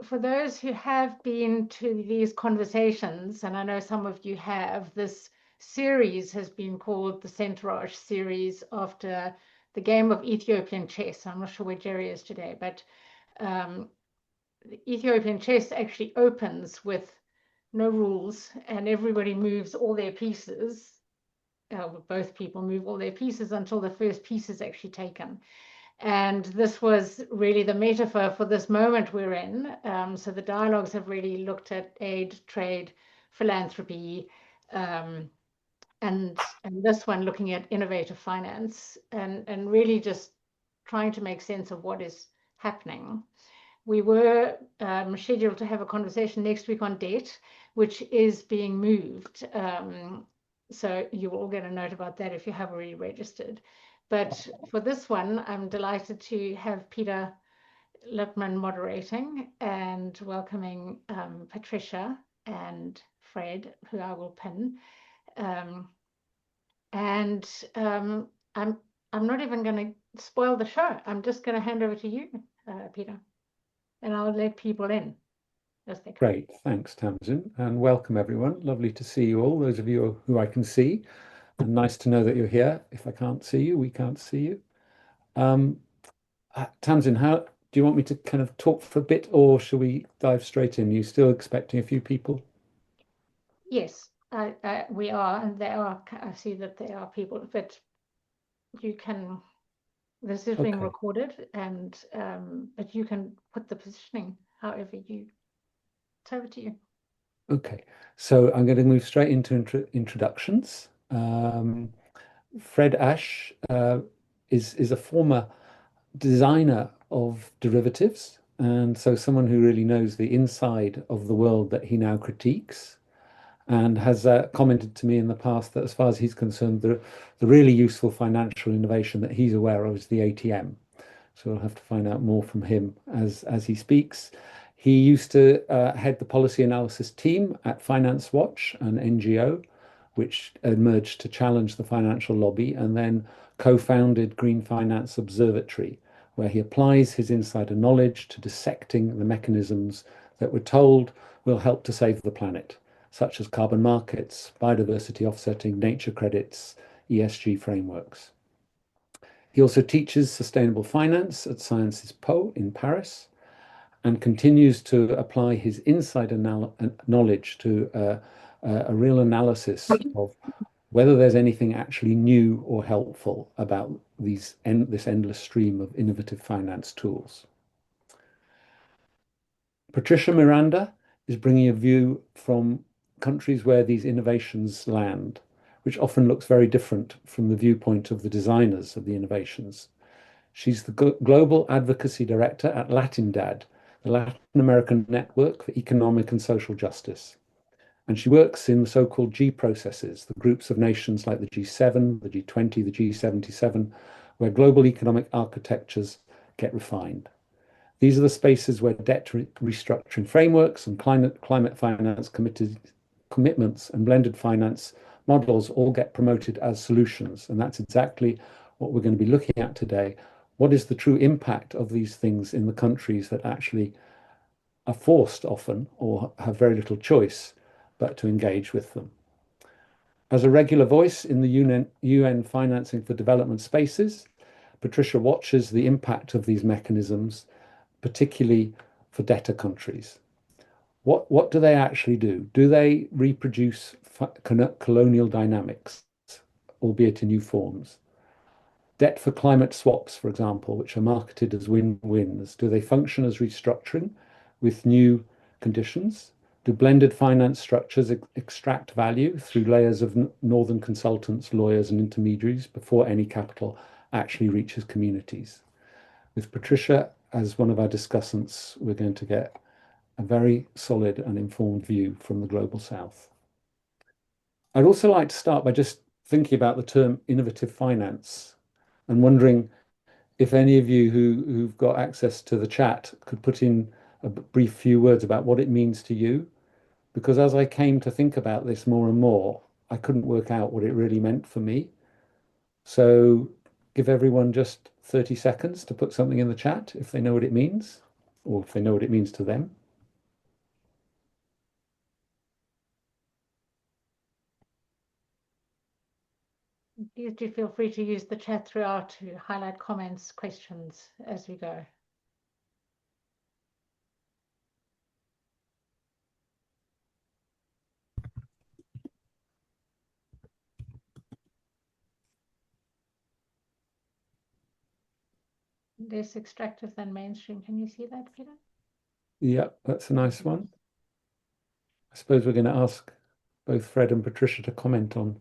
for those who have been to these conversations, and I know some of you have, this series has been called the Senterej series after the game of Ethiopian chess. I'm not sure where Jerry is today, but the Ethiopian chess actually opens with no rules, and everybody moves all their pieces. Both people move all their pieces until the first piece is actually taken. And this was really the metaphor for this moment we're in. So the dialogues have really looked at aid, trade, philanthropy, and this one looking at innovative finance, and really just trying to make sense of what is happening. We were scheduled to have a conversation next week on debt, which is being moved. So you will all get a note about that if you have already registered. But for this one, I'm delighted to have Peter Lipman moderating and welcoming Patricia and Fred, who I will pin. I'm not even going to spoil the show. I'm just going to hand over to you, Peter, and I'll let people in as they come. Great, thanks, Tamsin, and welcome everyone. Lovely to see you all, those of you who I can see, and nice to know that you're here. If I can't see you, we can't see you. Tamsin, how do you want me to kind of talk for a bit, or shall we dive straight in? You still expecting a few people? Yes, we are, and there are. I see that there are people, but you can. This is being recorded, and but you can put the positioning however you. It's over to you. Okay, so I'm going to move straight into introductions. Fred Hache is a former designer of derivatives, and so someone who really knows the inside of the world that he now critiques, and has commented to me in the past that as far as he's concerned, the really useful financial innovation that he's aware of is the ATM. So we'll have to find out more from him as he speaks. He used to head the policy analysis team at Finance Watch, an NGO, which emerged to challenge the financial lobby, and then co-founded Green Finance Observatory, where he applies his insider knowledge to dissecting the mechanisms that we're told will help to save the planet, such as carbon markets, biodiversity offsetting, nature credits, ESG frameworks. He also teaches sustainable finance at Sciences Po in Paris, and continues to apply his insider knowledge to a real analysis of whether there's anything actually new or helpful about this endless stream of innovative finance tools. Patricia Miranda is bringing a view from countries where these innovations land, which often looks very different from the viewpoint of the designers of the innovations. She's the Global Advocacy Director at LatinDad, the Latin American Network for Economic and Social Justice. And she works in the so-called G processes, the groups of nations like the G7, the G20, the G77, where global economic architectures get refined. These are the spaces where debt restructuring frameworks and climate finance commitments and blended finance models all get promoted as solutions. And that's exactly what we're going to be looking at today. What is the true impact of these things in the countries that actually are forced often or have very little choice but to engage with them? As a regular voice in the UN Financing for Development spaces, Patricia watches the impact of these mechanisms, particularly for debtor countries. What do they actually do? Do they reproduce colonial dynamics, albeit in new forms? Debt for climate swaps, for example, which are marketed as win-wins, do they function as restructuring with new conditions? Do blended finance structures extract value through layers of northern consultants, lawyers, and intermediaries before any capital actually reaches communities? With Patricia as one of our discussants, we're going to get a very solid and informed view from the Global South. I'd also like to start by just thinking about the term innovative finance and wondering if any of you who've got access to the chat could put in a brief few words about what it means to you. Because as I came to think about this more and more, I couldn't work out what it really meant for me. So give everyone just 30 seconds to put something in the chat if they know what it means, or if they know what it means to them. please do feel free to use the chat throughout to highlight comments, questions as we go. Less extractive than mainstream. Can you see that, Peter? Yeah, that's a nice one. I suppose we're going to ask both Fred and Patricia to comment on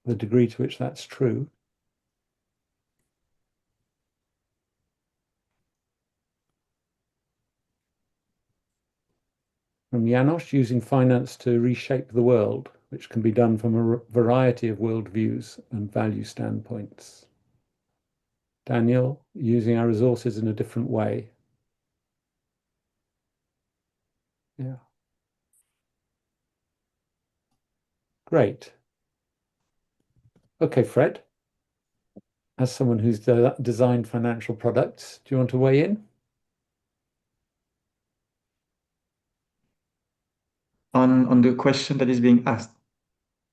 the degree to which that's true. From Janos, using finance to reshape the world, which can be done from a variety of worldviews and value standpoints. Daniel, using our resources in a different way. Yeah. Great. Okay, Fred, as someone who's designed financial products, do you want to weigh in? On the question that is being asked?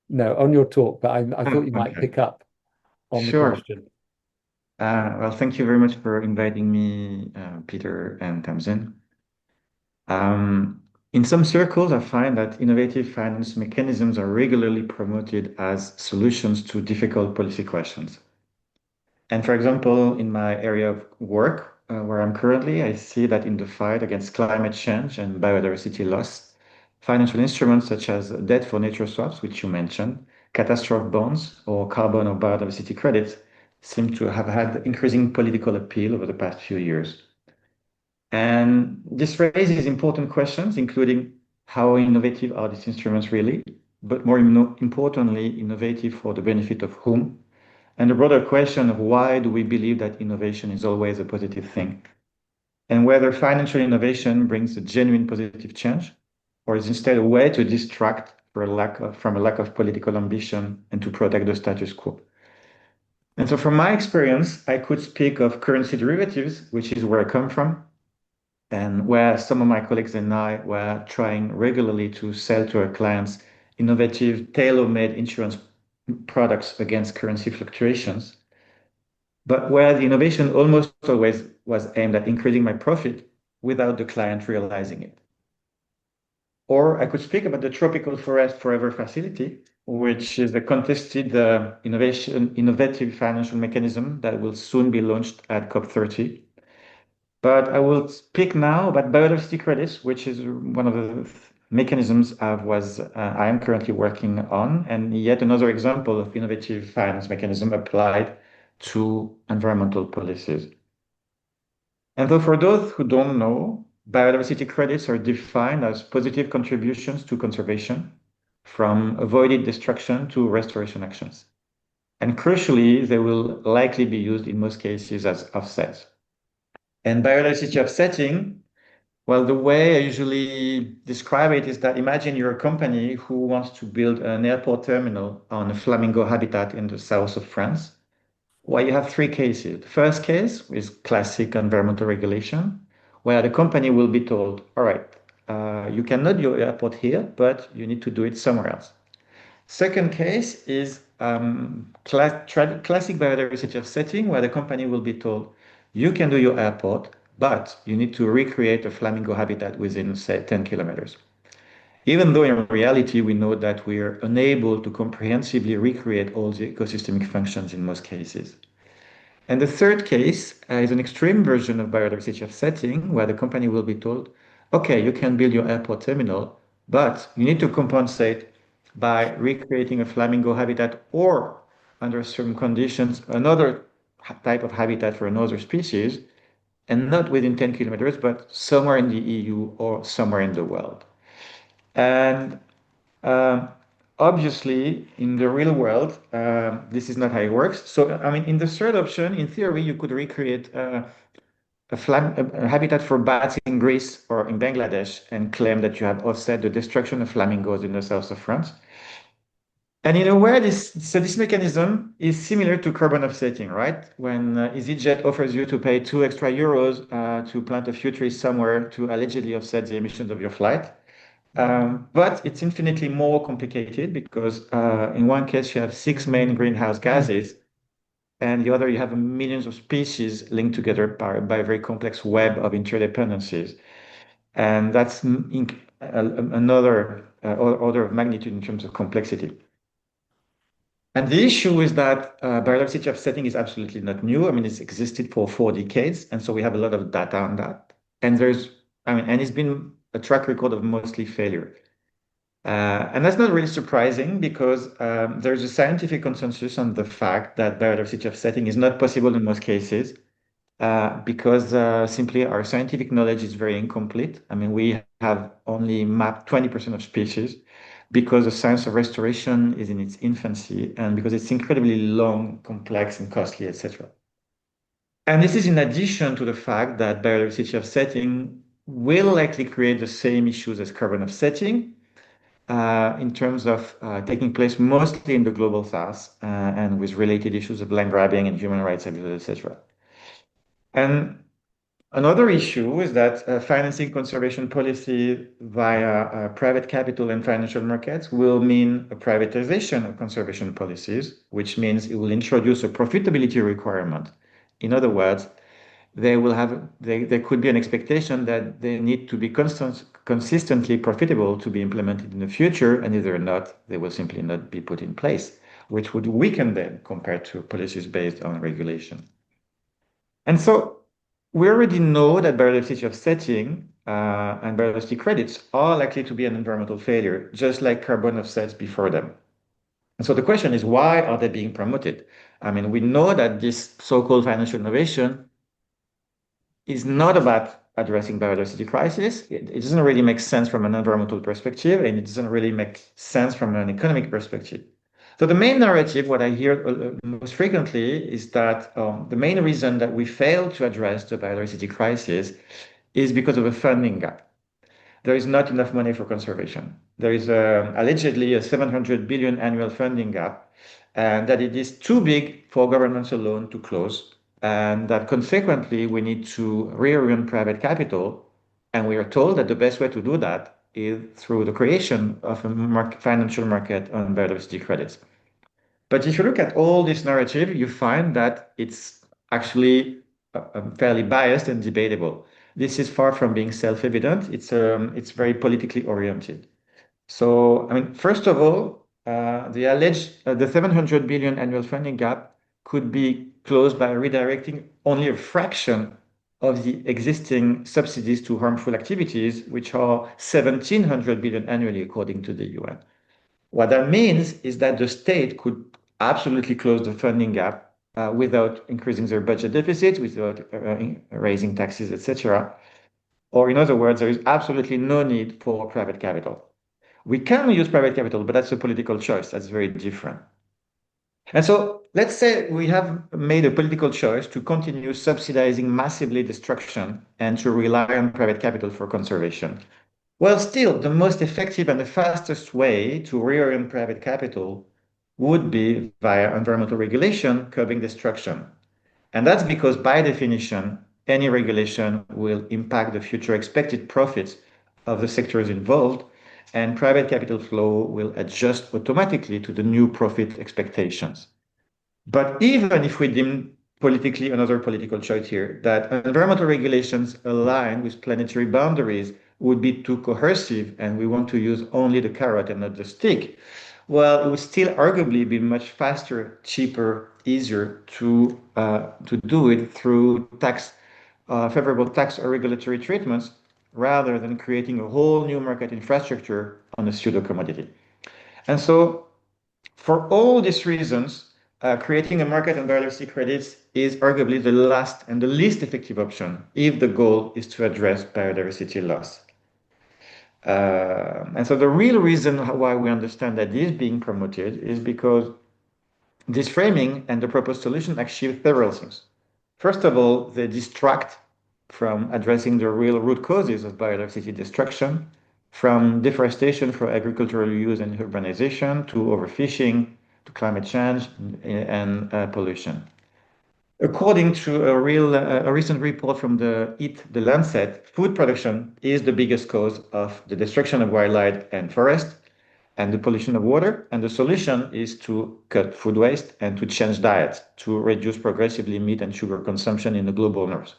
No, on your talk, but I thought you might Okay. pick up on the Sure. question. Well, thank you very much for inviting me, Peter and Tamsin. In some circles, I find that innovative finance mechanisms are regularly promoted as solutions to difficult policy questions. And for example, in my area of work, where I'm currently, I see that in the fight against climate change and biodiversity loss, financial instruments such as debt for nature swaps, which you mentioned, catastrophe bonds, or carbon or biodiversity credits seem to have had increasing political appeal over the past few years. And this raises important questions, including how innovative are these instruments really, but more importantly, innovative for the benefit of whom? And the broader question of why do we believe that innovation is always a positive thing? And whether financial innovation brings a genuine positive change, or is instead a way to distract from a lack of political ambition and to protect the status quo. And so from my experience, I could speak of currency derivatives, which is where I come from, and where some of my colleagues and I were trying regularly to sell to our clients innovative, tailor-made insurance products against currency fluctuations, but where the innovation almost always was aimed at increasing my profit without the client realizing it. Or I could speak about the Tropical Forest Forever facility, which is a contested innovative financial mechanism that will soon be launched at COP30. But I will speak now about biodiversity credits, which is one of the mechanisms I am currently working on, and yet another example of innovative finance mechanism applied to environmental policies. And though for those who don't know, biodiversity credits are defined as positive contributions to conservation, from avoided destruction to restoration actions. And crucially, they will likely be used in most cases as offsets. And biodiversity offsetting, well, the way I usually describe it is that imagine you're a company who wants to build an airport terminal on a flamingo habitat in the south of France. Well, you have three cases. The first case is classic environmental regulation, where the company will be told, all right, you cannot do your airport here, but you need to do it somewhere else. Second case is classic biodiversity offsetting, where the company will be told, you can do your airport, but you need to recreate a flamingo habitat within, say, 10 kilometers. Even though in reality, we know that we are unable to comprehensively recreate all the ecosystemic functions in most cases. And the third case is an extreme version of biodiversity offsetting, where the company will be told, okay, you can build your airport terminal, but you need to compensate by recreating a flamingo habitat or, under certain conditions, another type of habitat for another species, and not within 10 kilometers, but somewhere in the EU or somewhere in the world. And obviously, in the real world, this is not how it works. So, I mean, in the third option, in theory, you could recreate a habitat for bats in Greece or in Bangladesh and claim that you have offset the destruction of flamingos in the south of France. And in a way, this mechanism is similar to carbon offsetting, right? When EasyJet offers you to pay €2 extra to plant a few trees somewhere to allegedly offset the emissions of your flight. But it's infinitely more complicated because in one case you have six main greenhouse gases, and the other you have millions of species linked together by a very complex web of interdependencies. And that's another order of magnitude in terms of complexity. And the issue is that biodiversity offsetting is absolutely not new. I mean, it's existed for 4 decades, and so we have a lot of data on that. And and it's been a track record of mostly failure. And that's not really surprising because there's a scientific consensus on the fact that biodiversity offsetting is not possible in most cases because simply our scientific knowledge is very incomplete. I mean, we have only mapped 20% of species because the science of restoration is in its infancy and because it's incredibly long, complex, and costly, etc. And this is in addition to the fact that biodiversity offsetting will likely create the same issues as carbon offsetting in terms of taking place mostly in the global south and with related issues of land grabbing and human rights abuses, etc. And another issue is that financing conservation policy via private capital and financial markets will mean a privatization of conservation policies, which means it will introduce a profitability requirement. In other words, there could be an expectation that they need to be consistently profitable to be implemented in the future, and if they're not, they will simply not be put in place, which would weaken them compared to policies based on regulation. And so we already know that biodiversity offsetting and biodiversity credits are likely to be an environmental failure, just like carbon offsets before them. And so the question is, why are they being promoted? I mean, we know that this so-called financial innovation is not about addressing biodiversity crisis. It doesn't really make sense from an environmental perspective, and it doesn't really make sense from an economic perspective. So the main narrative, what I hear most frequently, is that the main reason that we fail to address the biodiversity crisis is because of a funding gap. There is not enough money for conservation. There is allegedly a 700 billion annual funding gap, and that it is too big for governments alone to close, and that consequently we need to reorient private capital. And we are told that the best way to do that is through the creation of a financial market on biodiversity credits. But if you look at all this narrative, you find that it's actually fairly biased and debatable. This is far from being self-evident. It's very politically oriented. So, I mean, first of all, the 700 billion annual funding gap could be closed by redirecting only a fraction of the existing subsidies to harmful activities, which are 1,700 billion annually, according to the UN. What that means is that the state could absolutely close the funding gap without increasing their budget deficit, without raising taxes, etc. Or in other words, there is absolutely no need for private capital. We can use private capital, but that's a political choice. That's very different. And so let's say we have made a political choice to continue subsidizing massively destruction and to rely on private capital for conservation. Well, still, the most effective and the fastest way to reorient private capital would be via environmental regulation curbing destruction. And that's because, by definition, any regulation will impact the future expected profits of the sectors involved, and private capital flow will adjust automatically to the new profit expectations. But even if we deem politically another political choice here, that environmental regulations aligned with planetary boundaries would be too coercive and we want to use only the carrot and not the stick, well, it would still arguably be much faster, cheaper, easier to do it through favorable tax or regulatory treatments rather than creating a whole new market infrastructure on a pseudo commodity. And so for all these reasons, creating a market on biodiversity credits is arguably the last and the least effective option if the goal is to address biodiversity loss. And so the real reason why we understand that this is being promoted is because this framing and the proposed solution achieve several things. First of all, they distract from addressing the real root causes of biodiversity destruction, from deforestation for agricultural use and urbanization to overfishing, to climate change and pollution. According to a recent report from the Lancet, food production is the biggest cause of the destruction of wildlife and forest and the pollution of water. And the solution is to cut food waste and to change diets to reduce progressively meat and sugar consumption in the global north.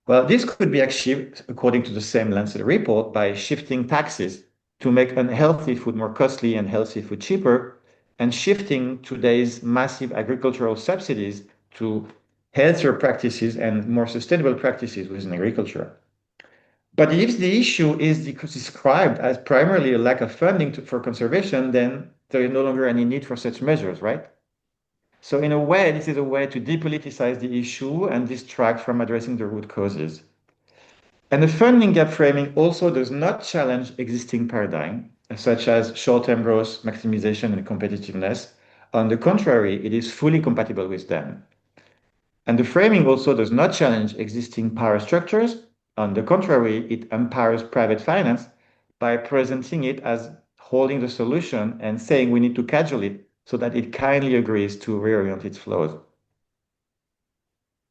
Well, this could be achieved, according to the same Lancet report, by shifting taxes to make unhealthy food more costly and healthy food cheaper, and shifting today's massive agricultural subsidies to healthier practices and more sustainable practices within agriculture. But if the issue is described as primarily a lack of funding for conservation, then there is no longer any need for such measures, right? So in a way, this is a way to depoliticize the issue and distract from addressing the root causes. And the funding gap framing also does not challenge existing paradigm, such as short-term growth, maximization, and competitiveness. On the contrary, it is fully compatible with them. And the framing also does not challenge existing power structures. On the contrary, it empowers private finance by presenting it as holding the solution and saying we need to cajole it so that it kindly agrees to reorient its flows.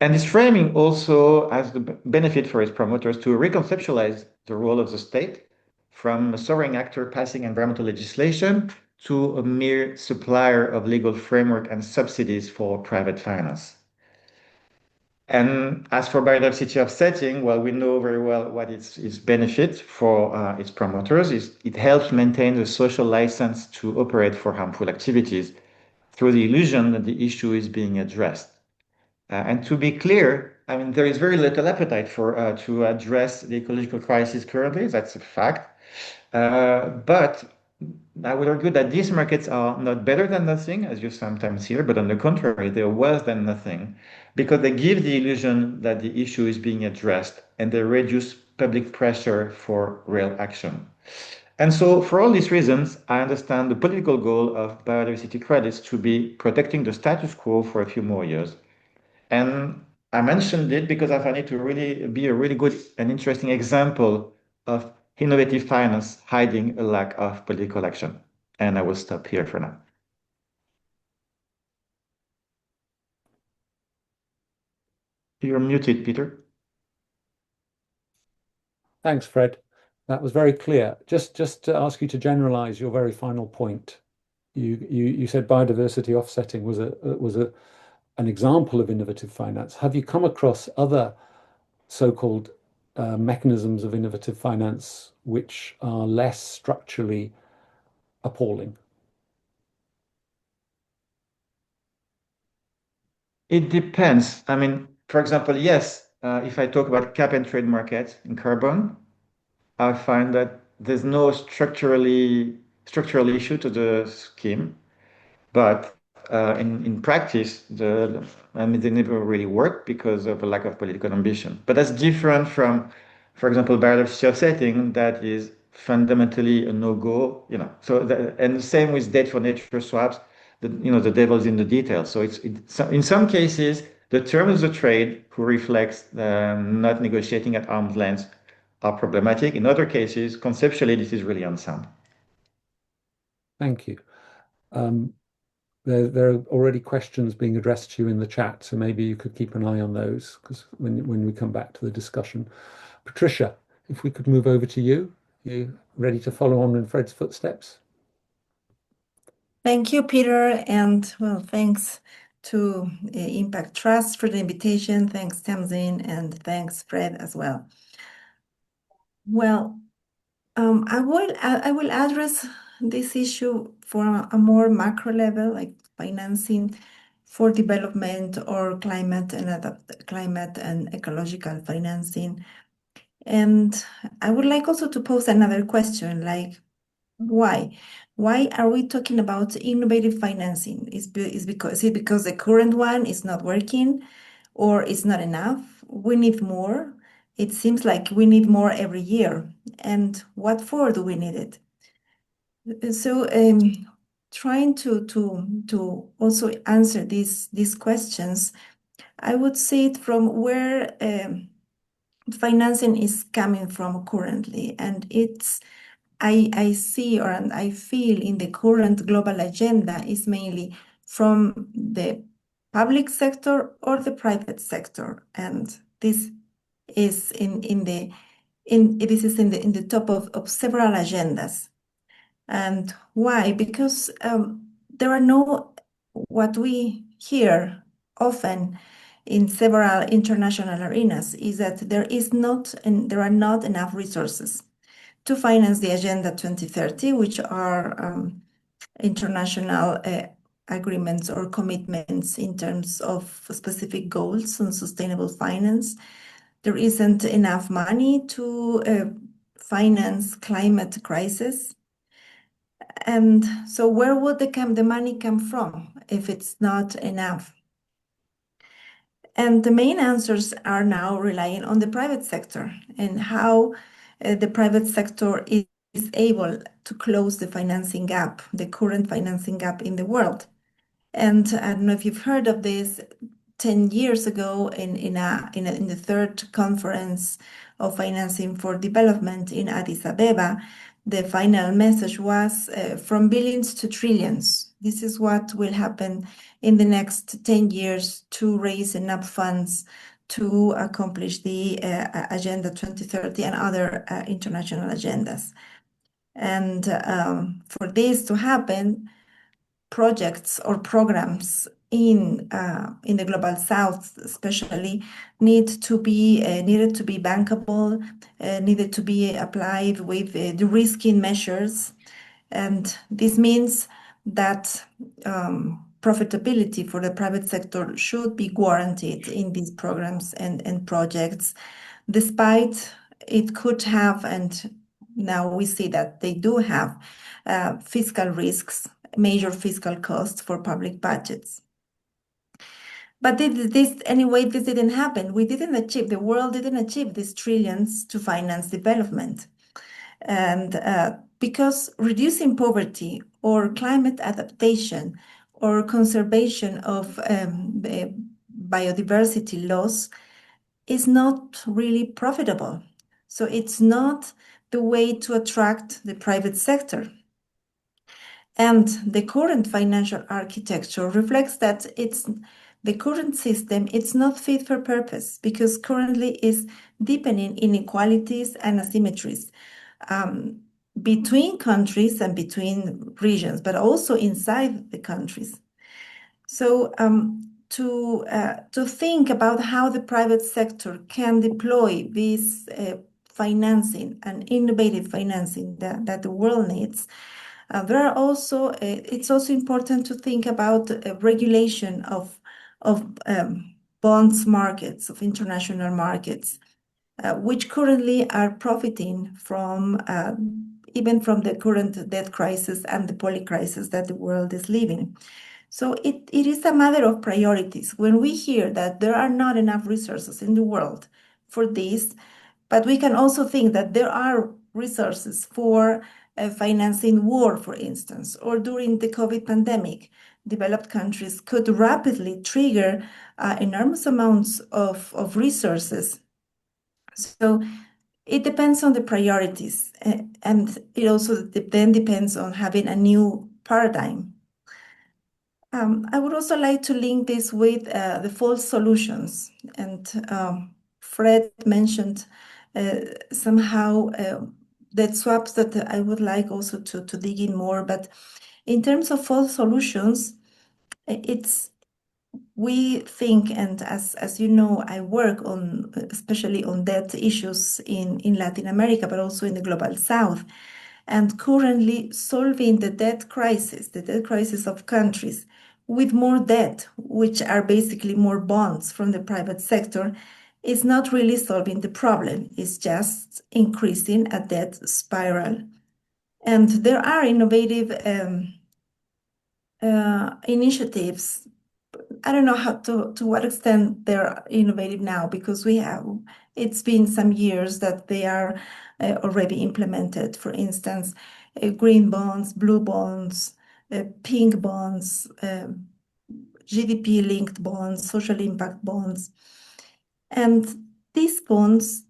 And this framing also has the benefit for its promoters to reconceptualize the role of the state from a sovereign actor passing environmental legislation to a mere supplier of legal framework and subsidies for private finance. And as for biodiversity offsetting, well, we know very well what its benefit for its promoters is. It helps maintain the social license to operate for harmful activities through the illusion that the issue is being addressed. And to be clear, I mean, there is very little appetite for to address the ecological crisis currently. That's a fact. But I would argue that these markets are not better than nothing, as you sometimes hear, but on the contrary, they are worse than nothing because they give the illusion that the issue is being addressed and they reduce public pressure for real action. And so, for all these reasons, I understand the political goal of biodiversity credits to be protecting the status quo for a few more years. And I mentioned it because I find it to really be a really good and interesting example of innovative finance hiding a lack of political action. And I will stop here for now. You're muted, Peter. Thanks, Fred. That was very clear. Just to ask you to generalize your very final point. You said biodiversity offsetting was an example of innovative finance. Have you come across other so-called mechanisms of innovative finance which are less structurally appalling? It depends. I mean, for example, yes, if I talk about cap and trade markets in carbon, I find that there's no structural issue to the scheme. But in practice, I mean, they never really work because of a lack of political ambition. But that's different from, for example, biodiversity offsetting that is fundamentally a no-go, you know. And the same with debt for nature swaps, the devil's in the details. So in some cases, the terms of the trade who reflects not negotiating at arm's length are problematic. In other cases, conceptually, this is really unsound. Thank you. There are already questions being addressed to you in the chat, so maybe you could keep an eye on those because when we come back to the discussion. Patricia, if we could move over to you. You ready to follow on in Fred's footsteps? Thank you, Peter, and well, thanks to Impact Trust for the invitation. Thanks, Tamzin, and thanks, Fred, as well. Well, I will address this issue for a more macro level, like financing for development or climate and ecological financing. And I would like also to pose another question, like why? Why are we talking about innovative financing? Is it because the current one is not working or it's not enough? We need more. It seems like we need more every year. And what for do we need it? So trying to also answer these questions, I would see it from where financing is coming from currently. And I see and I feel in the current global agenda is mainly from the public sector or the private sector. And this is in the top of several agendas. And why? Because there are no, what we hear often in several international arenas is that there are not enough resources to finance the Agenda 2030, which are international agreements or commitments in terms of specific goals on sustainable finance. There isn't enough money to finance climate crisis. And so where would the money come from if it's not enough? And the main answers are now relying on the private sector and how the private sector is able to close the financing gap, the current financing gap in the world. And I don't know if you've heard of this. 10 years ago, in the third conference of financing for development in Addis Abeba, the final message was from billions to trillions. This is what will happen in the next 10 years to raise enough funds to accomplish the Agenda 2030 and other international agendas. And for this to happen, projects or programs in the global south especially needed to be bankable, needed to be applied with de-risking measures. And this means that profitability for the private sector should be guaranteed in these programs and projects, despite it could have, and now we see that they do have fiscal risks, major fiscal costs for public budgets. But this didn't happen. The world didn't achieve these trillions to finance development. And because reducing poverty or climate adaptation or conservation of biodiversity loss is not really profitable. So it's not the way to attract the private sector. And the current financial architecture reflects that the current system, it's not fit for purpose because currently is deepening inequalities and asymmetries between countries and between regions, but also inside the countries. So to think about how the private sector can deploy this financing and innovative financing that the world needs, it's also important to think about regulation of bonds markets, of international markets, which currently are profiting from even from the current debt crisis and the poly crisis that the world is living. So it is a matter of priorities. When we hear that there are not enough resources in the world for this, but we can also think that there are resources for financing war, for instance, or during the COVID pandemic, developed countries could rapidly trigger enormous amounts of resources. So it depends on the priorities, and it also then depends on having a new paradigm. I would also like to link this with the false solutions. And Fred mentioned somehow that swaps that I would like also to dig in more. But in terms of false solutions, we think, and as you know, I work on especially on debt issues in Latin America, but also in the global south. And currently solving the debt crisis of countries with more debt, which are basically more bonds from the private sector, is not really solving the problem. It's just increasing a debt spiral. And there are innovative initiatives. I don't know to what extent they're innovative now, because it's been some years that they are already implemented. For instance, green bonds, blue bonds, pink bonds, GDP-linked bonds, social impact bonds. And these bonds,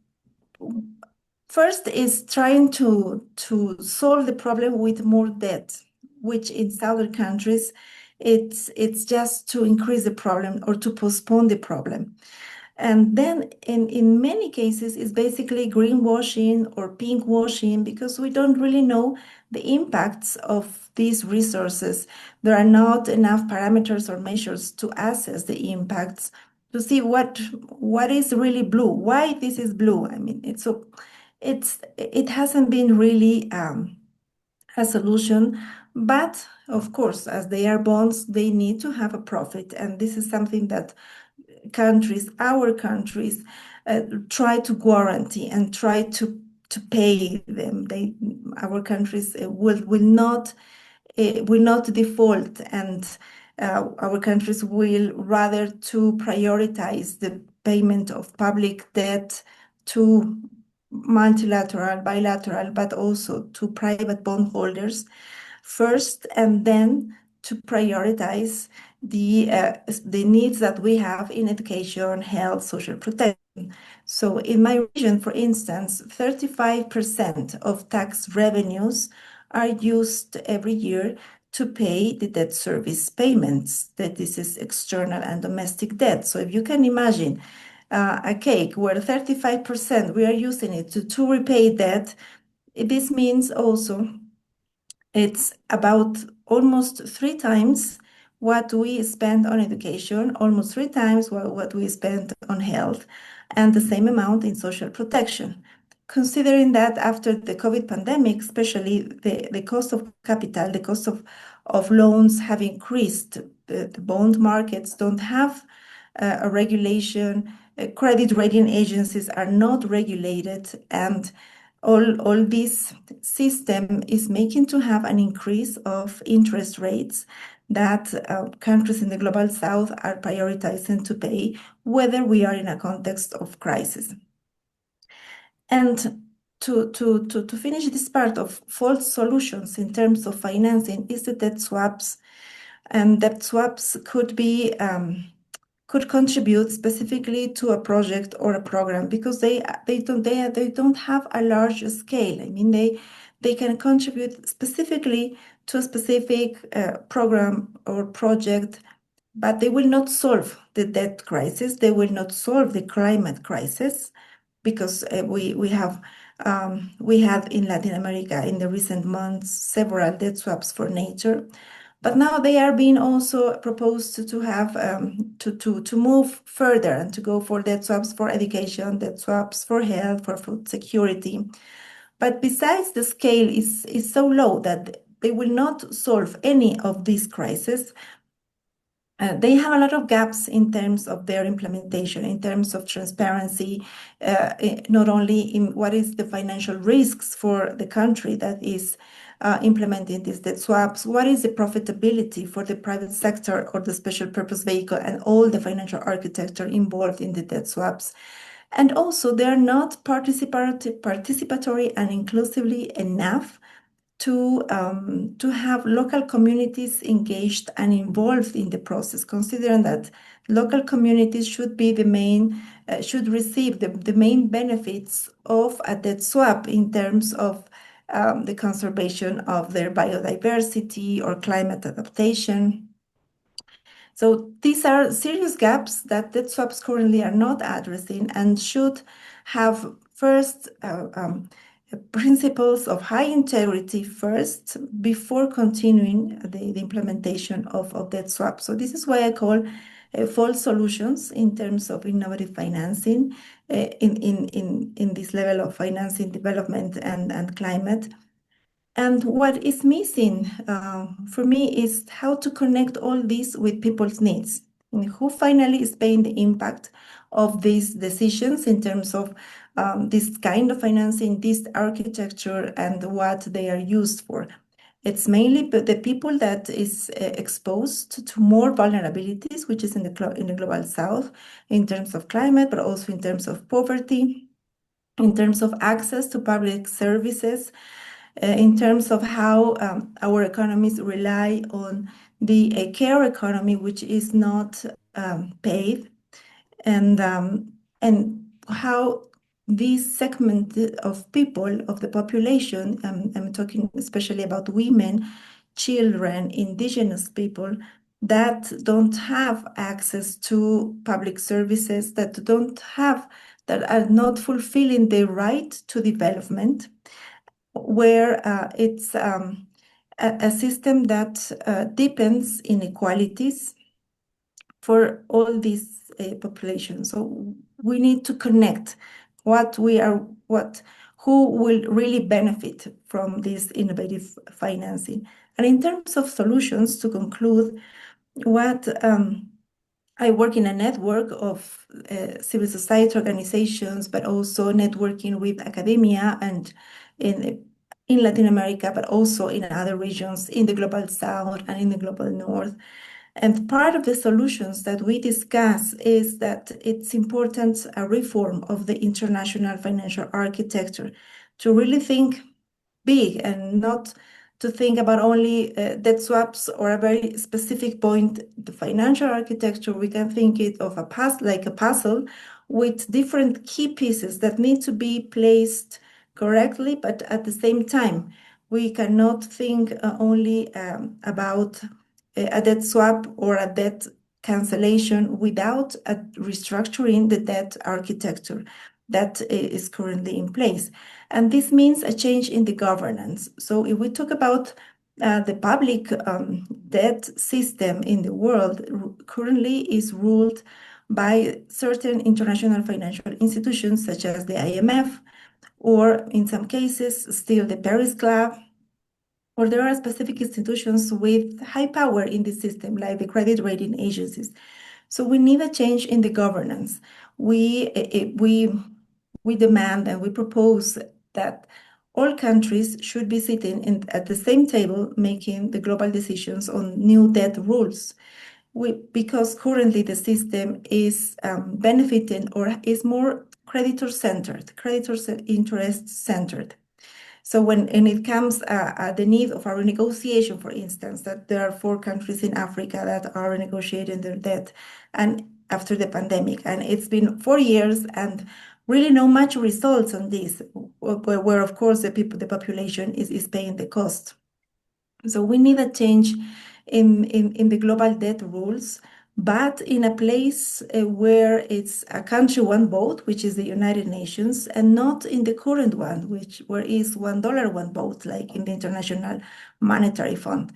first is trying to solve the problem with more debt, which in southern countries It's just to increase the problem or to postpone the problem. And then in many cases, it's basically greenwashing or pinkwashing because we don't really know the impacts of these resources. There are not enough parameters or measures to assess the impacts to see what is really blue, why this is blue. I mean, it hasn't been really a solution, but of course, as they are bonds, they need to have a profit, and this is something that our countries, try to guarantee and try to pay them. Our countries will not default, and our countries will rather to prioritize the payment of public debt to multilateral, bilateral, but also to private bondholders first, and then to prioritize the needs that we have in education, health, social protection. So in my region, for instance, 35% of tax revenues are used every year to pay the debt service payments. That this is external and domestic debt. So if you can imagine a cake where 35% we are using it to repay debt, this means also it's about almost 3 times what we spend on education, almost 3 times what we spend on health, and the same amount in social protection. Considering that after the COVID pandemic, especially the cost of capital, the cost of loans have increased, the bond markets don't have a regulation, credit rating agencies are not regulated, and all this system is making to have an increase of interest rates that countries in the global south are prioritizing to pay, whether we are in a context of crisis. And to finish this part of false solutions in terms of financing is the debt swaps. And debt swaps could contribute specifically to a project or a program because they don't have a large scale. I mean, they can contribute specifically to a specific program or project, but they will not solve the debt crisis. They will not solve the climate crisis because we had in Latin America in the recent months several debt swaps for nature. But now they are being also proposed to have to move further and to go for debt swaps for education, debt swaps for health, for food security. But besides, the scale is so low that they will not solve any of these crises. They have a lot of gaps in terms of their implementation, in terms of transparency, not only in what is the financial risks for the country that is implementing these debt swaps, what is the profitability for the private sector or the special purpose vehicle and all the financial architecture involved in the debt swaps. And also, they are not participatory and inclusively enough to have local communities engaged and involved in the process, considering that local communities should be should receive the main benefits of a debt swap in terms of the conservation of their biodiversity or climate adaptation. So these are serious gaps that debt swaps currently are not addressing and should have first principles of high integrity first before continuing the implementation of debt swaps. So this is why I call false solutions in terms of innovative financing in this level of financing development and climate. And what is missing for me is how to connect all this with people's needs. And who finally is paying the impact of these decisions in terms of this kind of financing, this architecture, and what they are used for. It's mainly the people that is exposed to more vulnerabilities, which is in the global south, in terms of climate, but also in terms of poverty, in terms of access to public services, in terms of how our economies rely on the care economy, which is not paid, and how this segment of people, of the population, I'm talking especially about women, children, indigenous people, that don't have access to public services, that are not fulfilling their right to development, where it's a system that deepens inequalities for all these populations. So we need to connect who will really benefit from this innovative financing. And in terms of solutions, to conclude, I work in a network of civil society organizations, but also networking with academia and in Latin America, but also in other regions, in the global south and in the global north. And part of the solutions that we discuss is that it's important a reform of the international financial architecture to really think big and not to think about only debt swaps or a very specific point. The financial architecture, we can think it of like a puzzle with different key pieces that need to be placed correctly, but at the same time, we cannot think only about a debt swap or a debt cancellation without restructuring the debt architecture that is currently in place. And this means a change in the governance. So if we talk about the public debt system in the world, currently is ruled by certain international financial institutions such as the IMF, or in some cases, still the Paris Club, or there are specific institutions with high power in the system, like the credit rating agencies. So we need a change in the governance. We demand and we propose that all countries should be sitting at the same table, making the global decisions on new debt rules. Because currently the system is benefiting or is more creditor-centered, creditor interest-centered. So when it comes the need of a renegotiation, for instance, that there are 4 countries in Africa that are renegotiating their debt and after the pandemic, and it's been 4 years and really no much results on this, where of course the population is paying the cost. So we need a change in the global debt rules, but in a place where it's a country, one vote, which is the United Nations, and not in the current one, where is $1, one vote, like in the International Monetary Fund.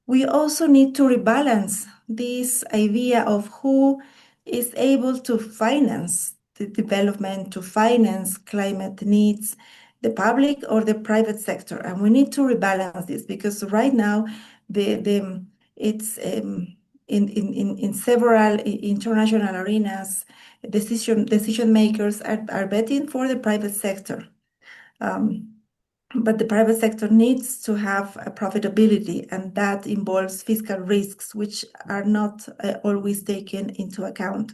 We also need to rebalance this idea of who is able to finance the development, to finance climate needs, the public or the private sector. And we need to rebalance this because right now it's in several international arenas, decision makers are betting for the private sector. But the private sector needs to have a profitability, and that involves fiscal risks, which are not always taken into account.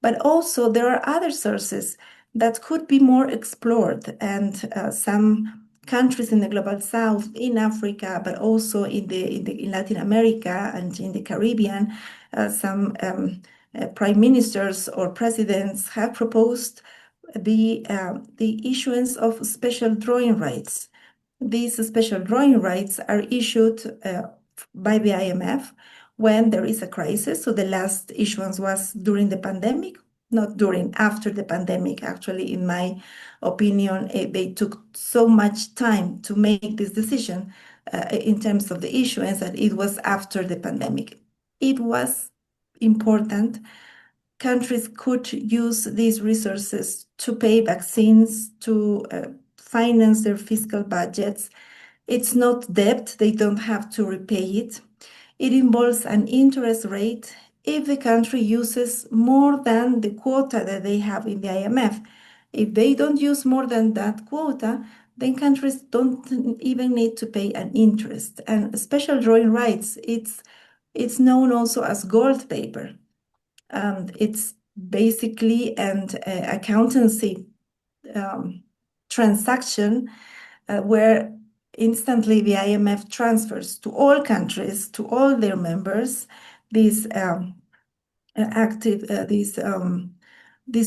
But also there are other sources that could be more explored, and some countries in the global south, in Africa, but also in Latin America and in the Caribbean, some prime ministers or presidents have proposed the issuance of special drawing rights. These special drawing rights are issued by the IMF when there is a crisis. So the last issuance was during the pandemic, not after the pandemic. Actually, in my opinion, they took so much time to make this decision in terms of the issuance that it was after the pandemic. It was important. Countries could use these resources to pay vaccines, to finance their fiscal budgets. It's not debt, they don't have to repay it. It involves an interest rate if the country uses more than the quota that they have in the IMF. If they don't use more than that quota, then countries don't even need to pay an interest. And special drawing rights, it's known also as gold paper. It's basically an accountancy transaction where instantly the IMF transfers to all countries, to all their members, these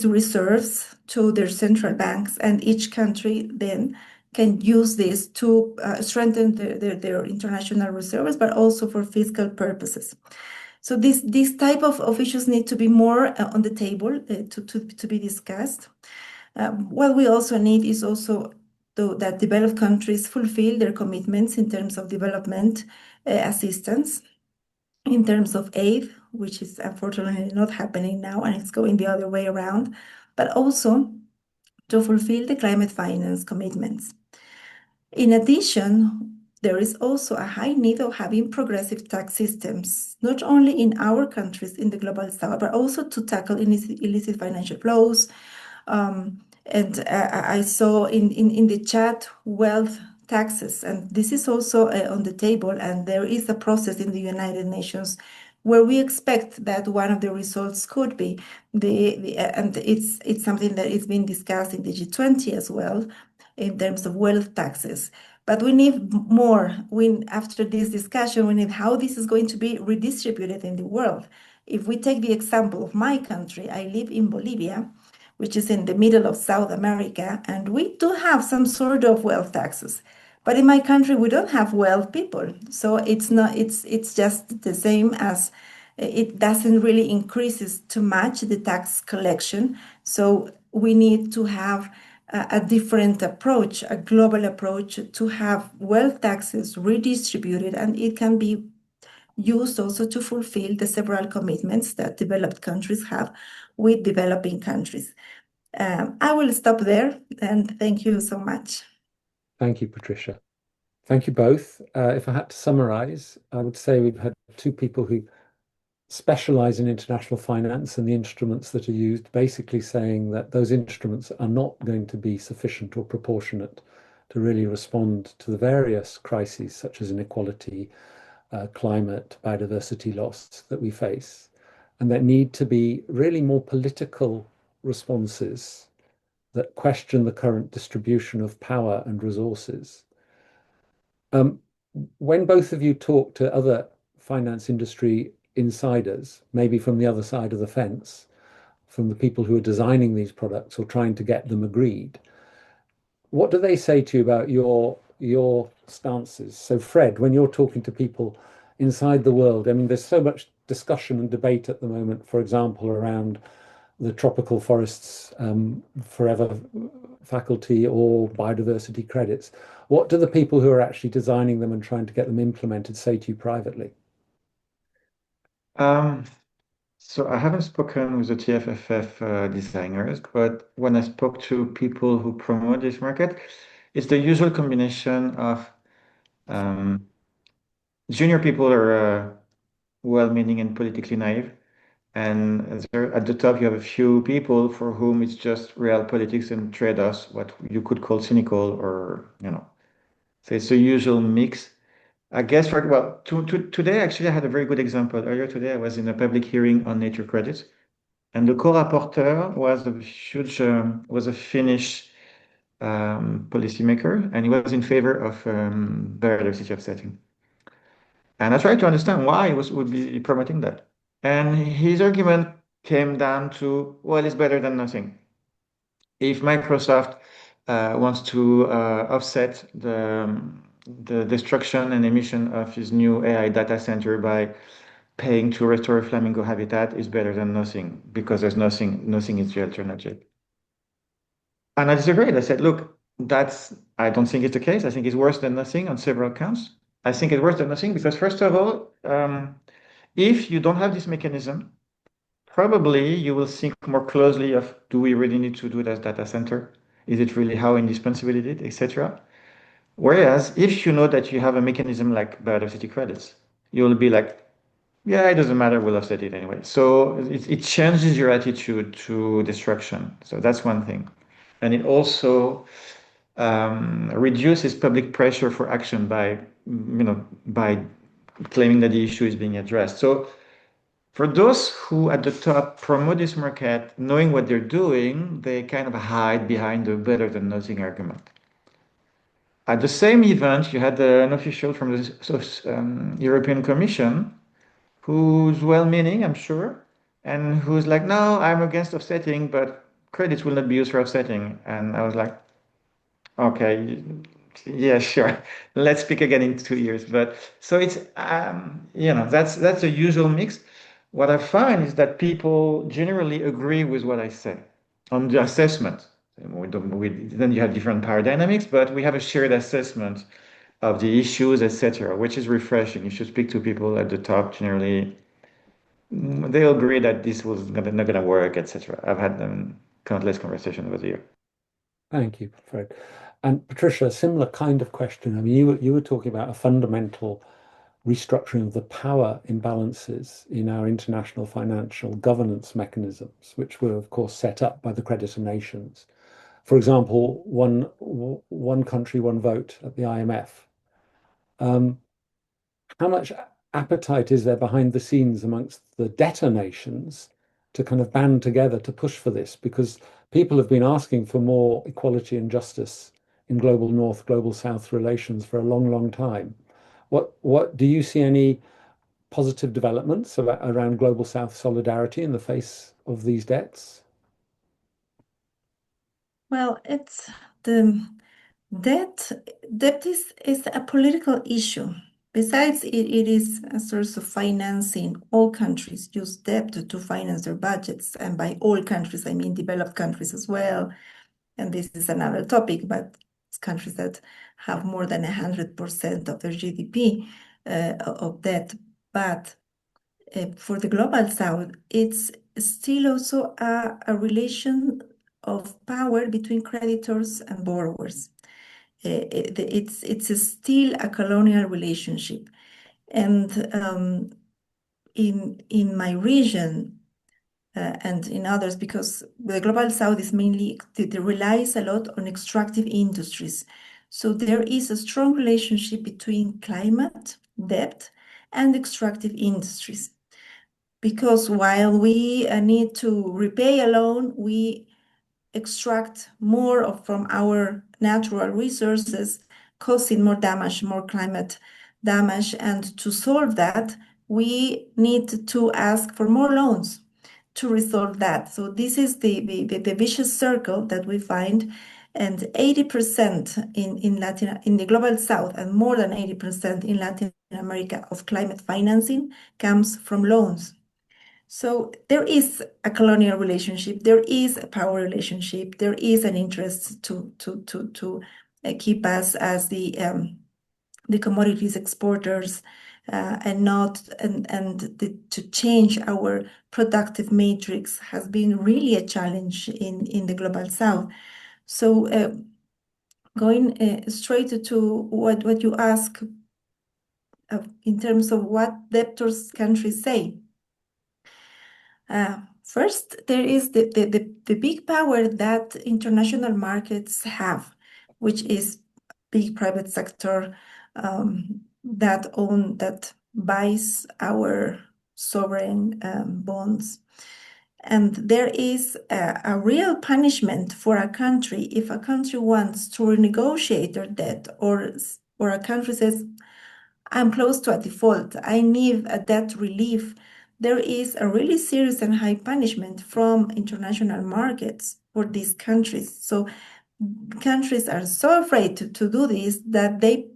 reserves to their central banks, and each country then can use this to strengthen their international reserves, but also for fiscal purposes. So this type of issues need to be more on the table to be discussed. What we also need is also that developed countries fulfill their commitments in terms of development assistance, in terms of aid, which is unfortunately not happening now, and it's going the other way around, but also to fulfill the climate finance commitments. In addition, there is also a high need of having progressive tax systems, not only in our countries in the global south, but also to tackle illicit financial flows. And I saw in the chat wealth taxes, and this is also on the table, and there is a process in the United Nations where we expect that one of the results could be and it's something that is being discussed in the G20 as well in terms of wealth taxes. But we need more. After this discussion, we need how this is going to be redistributed in the world. If we take the example of my country, I live in Bolivia, which is in the middle of South America, and we do have some sort of wealth taxes. But in my country, we don't have wealth people. So it's just the same as it doesn't really increases to match the tax collection. So we need to have a different approach, a global approach to have wealth taxes redistributed, and it can be used also to fulfill the several commitments that developed countries have with developing countries. I will stop there, and thank you so much. Thank you, Patricia. Thank you both. If I had to summarize, I would say we've had two people who specialize in international finance and the instruments that are used, basically saying that those instruments are not going to be sufficient or proportionate to really respond to the various crises, such as inequality, climate, biodiversity loss that we face, and that need to be really more political responses that question the current distribution of power and resources. When both of you talk to other finance industry insiders, maybe from the other side of the fence, from the people who are designing these products or trying to get them agreed, what do they say to you about your stances? So Fred, when you're talking to people inside the world, I mean, there's so much discussion and debate at the moment, for example, around the tropical forests forever faculty or biodiversity credits. What do the people who are actually designing them and trying to get them implemented say to you privately? So I haven't spoken with the TFFF designers, but when I spoke to people who promote this market, it's the usual combination of junior people are well-meaning and politically naive, and at the top you have a few people for whom it's just real politics and trade-offs, what you could call cynical, or so it's a usual mix. I guess, well, today actually I had a very good example. Earlier today I was in a public hearing on nature credits, and the co-rapporteur was a Finnish policymaker, and he was in favor of biodiversity offsetting. And I tried to understand why he would be promoting that. And his argument came down to, well, it's better than nothing. If Microsoft wants to offset the destruction and emission of his new AI data center by paying to restore flamingo habitat, is better than nothing, because there's nothing is the alternative. And I disagreed. I said, look, I don't think it's the case. I think it's worse than nothing on several counts. I think it's worse than nothing because, first of all, if you don't have this mechanism, probably you will think more closely of, do we really need to do that data center? Is it really how indispensable it is, etc. Whereas if you know that you have a mechanism like biodiversity credits, you'll be like, yeah, it doesn't matter, we'll offset it anyway. So it changes your attitude to destruction. So that's one thing. And it also reduces public pressure for action by claiming that the issue is being addressed. So for those who at the top promote this market, knowing what they're doing, they kind of hide behind the better than nothing argument. At the same event, you had an official from the European Commission who's well-meaning, I'm sure, and who's like, no, I'm against offsetting, but credits will not be used for offsetting. And I was like, okay, yeah, sure. Let's speak again in 2 years. But so it's, that's a usual mix. what I find is that people generally agree with what I say on the assessment. Then you have different power dynamics, but we have a shared assessment of the issues, etc., which is refreshing. If you speak to people at the top, generally they agree that this was not going to work, etc. I've had countless conversations with you. Thank you, Fred. And Patricia, a similar kind of question. I mean, you were talking about a fundamental restructuring of the power imbalances in our international financial governance mechanisms, which were, of course, set up by the creditor nations. For example, one country, one vote at the IMF. How much appetite is there behind the scenes amongst the debtor nations to kind of band together to push for this? Because people have been asking for more equality and justice in global North, global South relations for a long, long time. What do you see any positive developments around global South solidarity in the face of these debts? Well, it's the debt. Debt is a political issue. Besides, it is a source of financing. All countries use debt to finance their budgets, and by all countries, I mean developed countries as well. And this is another topic, but it's countries that have more than 100% of their GDP of debt. But for the global South, it's still also a relation of power between creditors and borrowers. It's still a colonial relationship. And in my region, and in others, because the global South is mainly, it relies a lot on extractive industries. So there is a strong relationship between climate, debt, and extractive industries. Because while we need to repay a loan, we extract more from our natural resources, causing more damage, more climate damage. And to solve that, we need to ask for more loans to resolve that. So this is the vicious circle that we find, and 80% in the global South and more than 80% in Latin America of climate financing comes from loans. So there is a colonial relationship, there is a power relationship, there is an interest to keep us as the commodities exporters, to change our productive matrix has been really a challenge in the global South. So going straight to what you ask in terms of what debtors countries say. First, there is the big power that international markets have, which is big private sector that buys our sovereign bonds. And there is a real punishment for a country if a country wants to renegotiate their debt, or a country says, I'm close to a default, I need a debt relief. There is a really serious and high punishment from international markets for these countries. So countries are so afraid to do this that they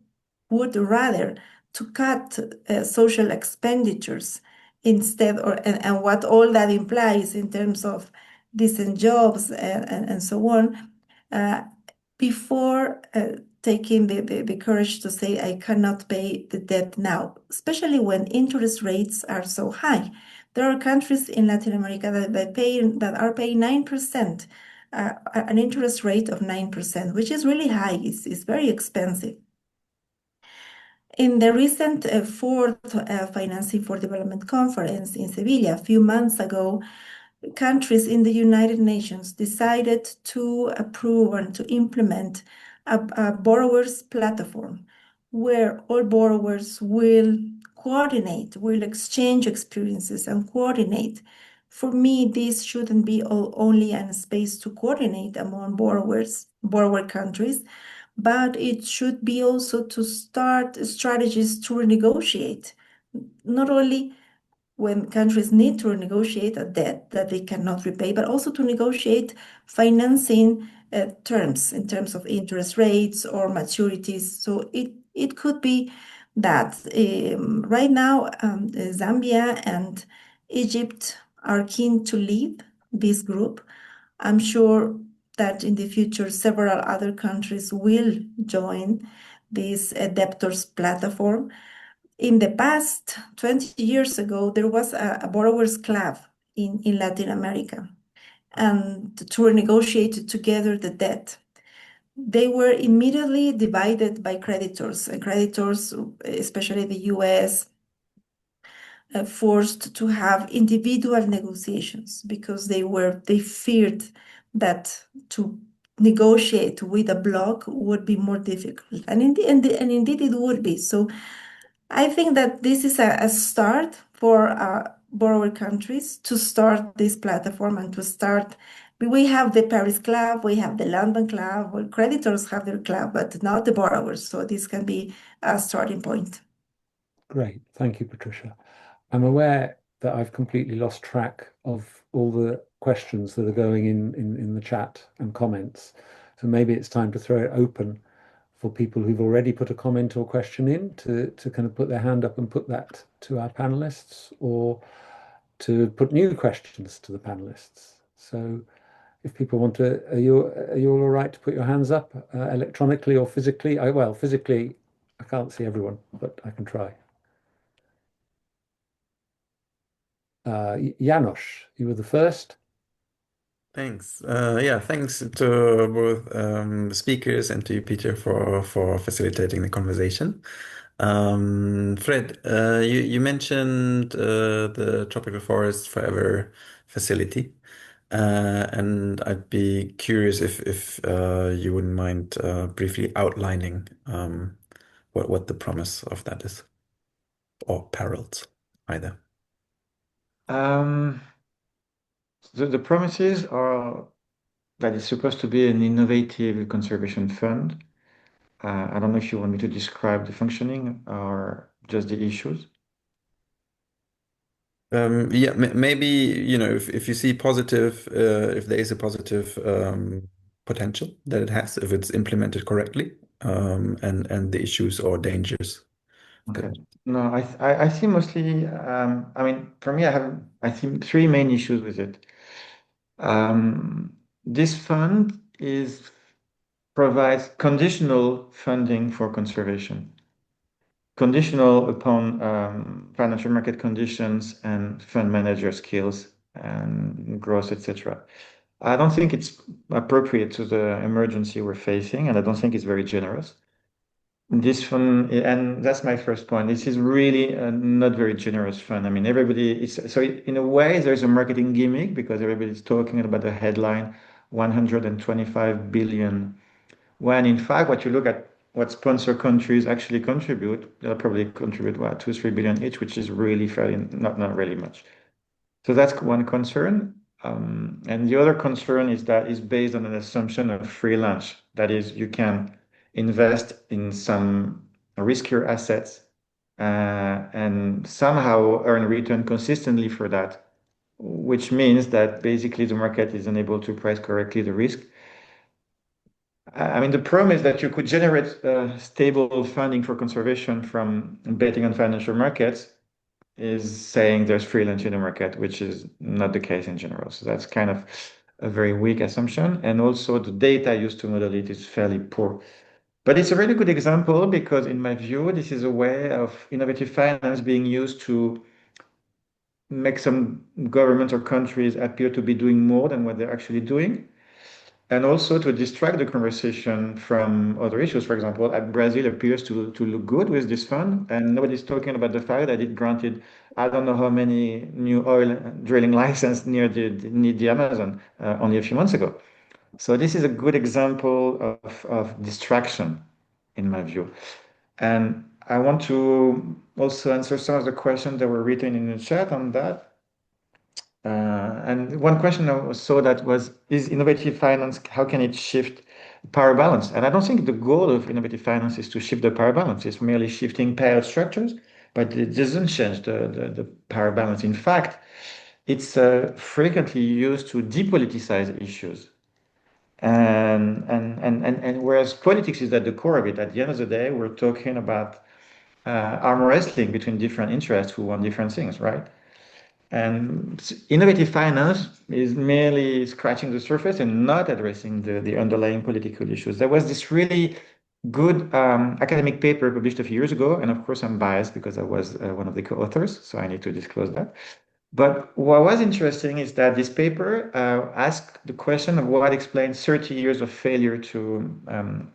would rather to cut social expenditures instead, and what all that implies in terms of decent jobs and so on, before taking the courage to say, I cannot pay the debt now, especially when interest rates are so high. There are countries in Latin America that are paying 9%, an interest rate of 9%, which is really high. It's very expensive. In the recent fourth Financing for Development conference in Sevilla a few months ago, countries in the United Nations decided to approve and to implement a borrowers platform where all borrowers will coordinate, will exchange experiences and coordinate. For me, this shouldn't be only a space to coordinate among borrower countries, but it should be also to start strategies to renegotiate, not only when countries need to renegotiate a debt that they cannot repay, but also to negotiate financing terms in terms of interest rates or maturities. So it could be that right now Zambia and Egypt are keen to lead this group. I'm sure that in the future, several other countries will join this debtors platform. In the past, 20 years ago, there was a borrowers club in Latin America, and to renegotiate together the debt. They were immediately divided by creditors, creditors, especially the US, forced to have individual negotiations because they feared that to negotiate with a bloc would be more difficult, and indeed it would be. So I think that this is a start for borrower countries to start this platform and to start. We have the Paris Club, we have the London Club, well, creditors have their club, but not the borrowers. So this can be a starting point. Great. Thank you, Patricia. I'm aware that I've completely lost track of all the questions that are going in the chat and comments. So maybe it's time to throw it open for people who've already put a comment or question in to kind of put their hand up and put that to our panelists, or to put new questions to the panelists. So if people want to, are you all right to put your hands up electronically or physically? Well, physically, I can't see everyone, but I can try. Janos, you were the first. Thanks. Yeah, thanks to both speakers and to you, Peter, for facilitating the conversation. Fred, you mentioned the Tropical Forest Forever facility, and I'd be curious if you wouldn't mind briefly outlining what the promise of that is, or perils, either. The promises are that it's supposed to be an innovative conservation fund. I don't know if you want me to describe the functioning or just the issues. Yeah, maybe, if you see positive, if there is a positive potential that it has, if it's implemented correctly, and the issues or dangers. Okay. No, I see mostly, I mean, for me, I see three main issues with it. This fund provides conditional funding for conservation, conditional upon financial market conditions and fund manager skills and growth, etc. I don't think it's appropriate to the emergency we're facing, and I don't think it's very generous. This fund, and that's my first point. This is really not very generous fund. I mean, in a way, there's a marketing gimmick because everybody's talking about the headline 125 billion. When in fact, what you look at what sponsor countries actually contribute, they'll probably contribute what, 2-3 billion each, which is really fairly not really much. So that's one concern. And the other concern is that it's based on an assumption of free lunch. That is, you can invest in some riskier assets and somehow earn return consistently for that, which means that basically the market is unable to price correctly the risk. I mean, the problem is that you could generate stable funding for conservation from betting on financial markets is saying there's free lunch in the market, which is not the case in general. So that's kind of a very weak assumption. And also the data used to model it is fairly poor. But it's a really good example because in my view, this is a way of innovative finance being used to make some governments or countries appear to be doing more than what they're actually doing. And also to distract the conversation from other issues. For example, Brazil appears to look good with this fund, and nobody's talking about the fact that it granted, I don't know how many new oil drilling licenses near the Amazon only a few months ago. So this is a good example of distraction, in my view. And I want to also answer some of the questions that were written in the chat on that. And one question I saw that was, is innovative finance, how can it shift power balance? And I don't think the goal of innovative finance is to shift the power balance. It's merely shifting payout structures, but it doesn't change the power balance. In fact, it's frequently used to depoliticize issues. And whereas politics is at the core of it, at the end of the day, we're talking about arm wrestling between different interests who want different things, right? And innovative finance is merely scratching the surface and not addressing the underlying political issues. There was this really good academic paper published a few years ago, and of course I'm biased because I was one of the co-authors, so I need to disclose that. But what was interesting is that this paper asked the question of what explains 30 years of failure to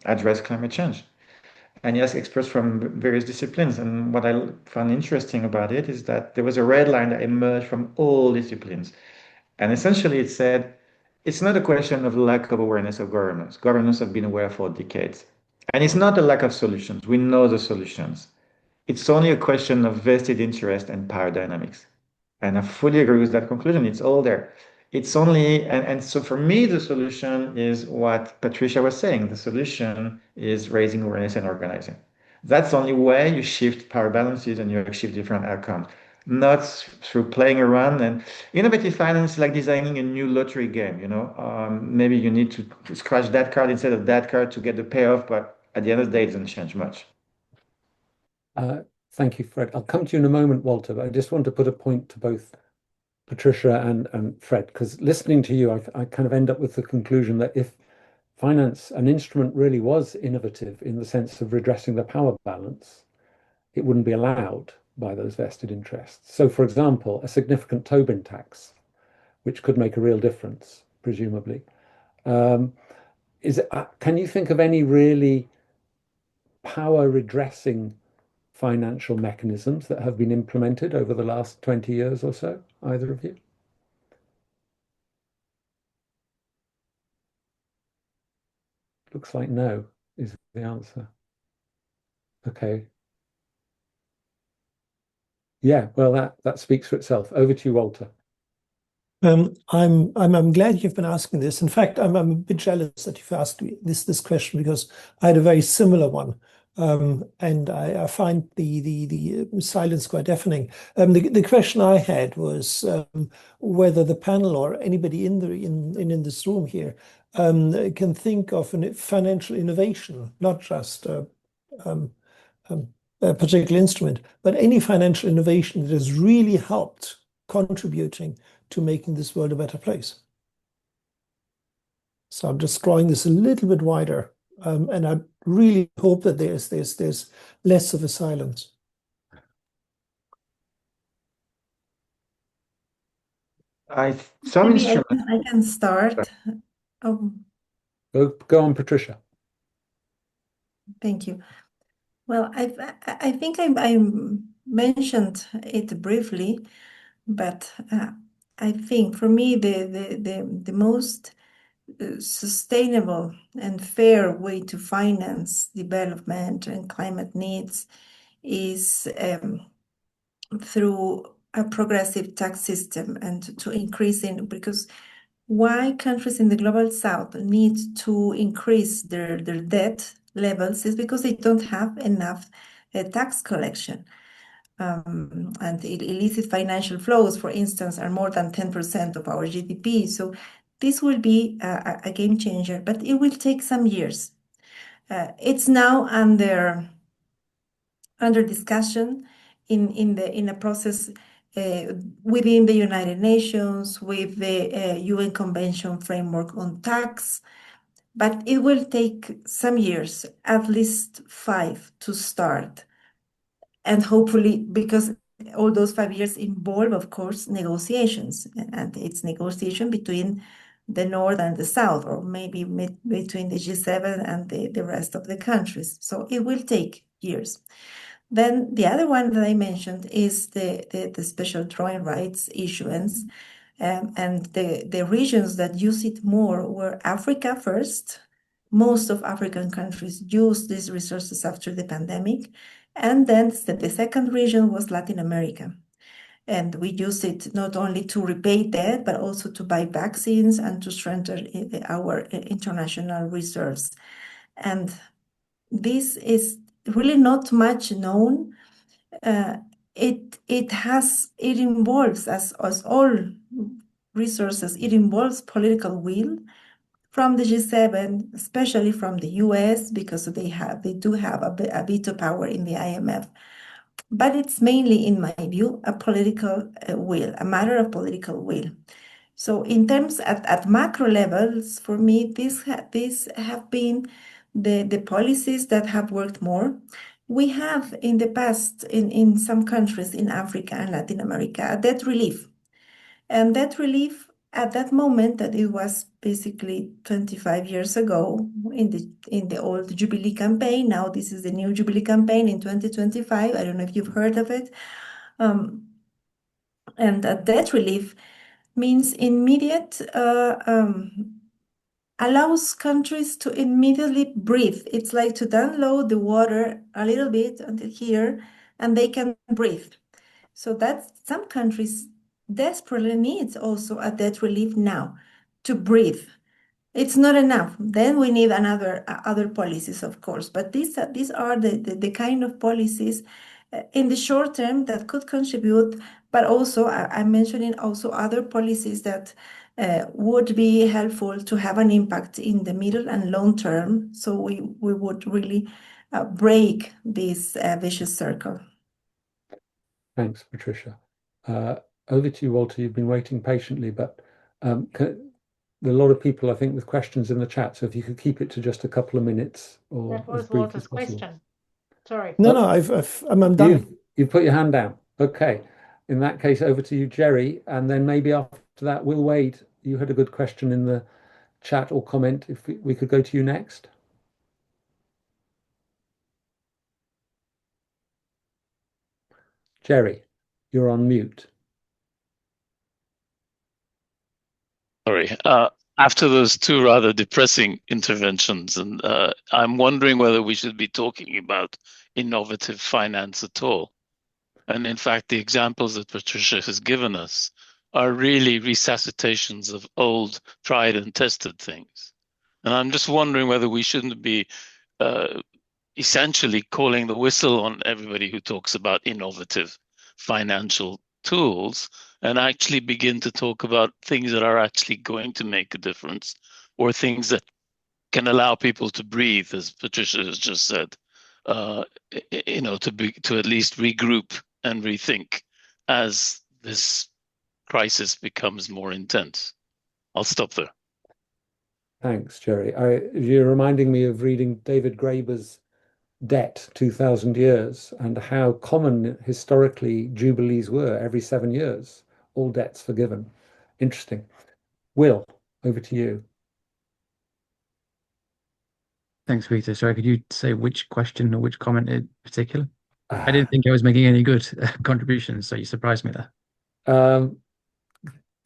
address climate change. And he asked experts from various disciplines. And what I found interesting about it is that there was a red line that emerged from all disciplines. And essentially it said, it's not a question of lack of awareness of governments. Governments have been aware for decades. And it's not a lack of solutions. We know the solutions. It's only a question of vested interest and power dynamics. And I fully agree with that conclusion. It's all there. It's only, and so for me, the solution is what Patricia was saying. The solution is raising awareness and organizing. That's the only way you shift power balances and you achieve different outcomes, not through playing around. And innovative finance is like designing a new lottery game, you know. Maybe you need to scratch that card instead of that card to get the payoff, but at the end of the day, it doesn't change much. Thank you, Fred. I'll come to you in a moment, Walter, but I just want to put a point to both Patricia and Fred, because listening to you, I kind of end up with the conclusion that if finance, an instrument, really was innovative in the sense of redressing the power balance, it wouldn't be allowed by those vested interests. So, for example, a significant Tobin tax, which could make a real difference, presumably. Can you think of any really power redressing financial mechanisms that have been implemented over the last 20 years or so, either of you? Looks like no is the answer. Okay. Yeah, well, that speaks for itself. Over to you, Walter. I'm glad you've been asking this. In fact, I'm a bit jealous that you've asked me this question because I had a very similar one. And I find the silence quite deafening. The question I had was whether the panel or anybody in this room here can think of a financial innovation, not just a particular instrument, but any financial innovation that has really helped contributing to making this world a better place. So I'm just drawing this a little bit wider. And I really hope that there's less of a silence. Some Maybe instruments. I can start. Oh, Go on, Patricia. thank you. Well, I think I mentioned it briefly, but I think for me the most sustainable and fair way to finance development and climate needs is through a progressive tax system and to increasing, because why countries in the global south need to increase their debt levels is because they don't have enough tax collection. And illicit financial flows, for instance, are more than 10% of our GDP. So this will be a game changer, but it will take some years. It's now under discussion in a process within the United Nations with the UN Convention Framework on Tax, but it will take some years, at least 5, to start. And hopefully, because all those 5 years involve, of course, negotiations, and it's negotiation between the North and the South, or maybe between the G7 and the rest of the countries. So it will take years. Then the other one that I mentioned is the special drawing rights issuance. And the regions that use it more were Africa first. Most of African countries used these resources after the pandemic. And then the second region was Latin America. And we use it not only to repay debt, but also to buy vaccines and to strengthen our international reserves. And this is really not much known. It involves, as all resources, it involves political will from the G7, especially from the US, because they do have a veto power in the IMF. but it's mainly, in my view, a political will, a matter of political will. So in terms at macro levels, for me, these have been the policies that have worked more. We have in the past, in some countries in Africa and Latin America, a debt relief. And that relief at that moment, that it was basically 25 years ago in the old Jubilee campaign. Now this is the new Jubilee campaign in 2025. I don't know if you've heard of it. And that debt relief means immediate allows countries to immediately breathe. It's like to download the water a little bit until here, and they can breathe. So that some countries desperately needs also a debt relief now to breathe. It's not enough. Then we need other policies, of course. But these are the kind of policies in the short term that could contribute. But also, I'm mentioning also other policies that would be helpful to have an impact in the middle and long term. So we would really break this vicious circle. Thanks, Patricia. Over to you, Walter. You've been waiting patiently, but there are a lot of people, I think, with questions in the chat. So if you could keep it to just a couple of minutes or That was as brief Walter's as possible. question. Sorry. No, I'm done. You've put your hand down. Okay. In that case, over to you, Jerry. And then maybe after that, Will Wade, you had a good question in the chat or comment. If we could go to you next. Jerry, you're on mute. Sorry. After those two rather depressing interventions, and I'm wondering whether we should be talking about innovative finance at all. And in fact, the examples that Patricia has given us are really resuscitations of old, tried and tested things. And I'm just wondering whether we shouldn't be essentially calling the whistle on everybody who talks about innovative financial tools and actually begin to talk about things that are actually going to make a difference, or things that can allow people to breathe, as Patricia has just said, to at least regroup and rethink as this crisis becomes more intense. I'll stop there. Thanks, Jerry. You're reminding me of reading David Graeber's Debt, 2000 Years, and how common historically jubilees were every 7 years, all debts forgiven. Interesting. Will, over to you. Thanks, Peter. Sorry, could you say which question or which comment in particular? I didn't think I was making any good contributions, so you surprised me there.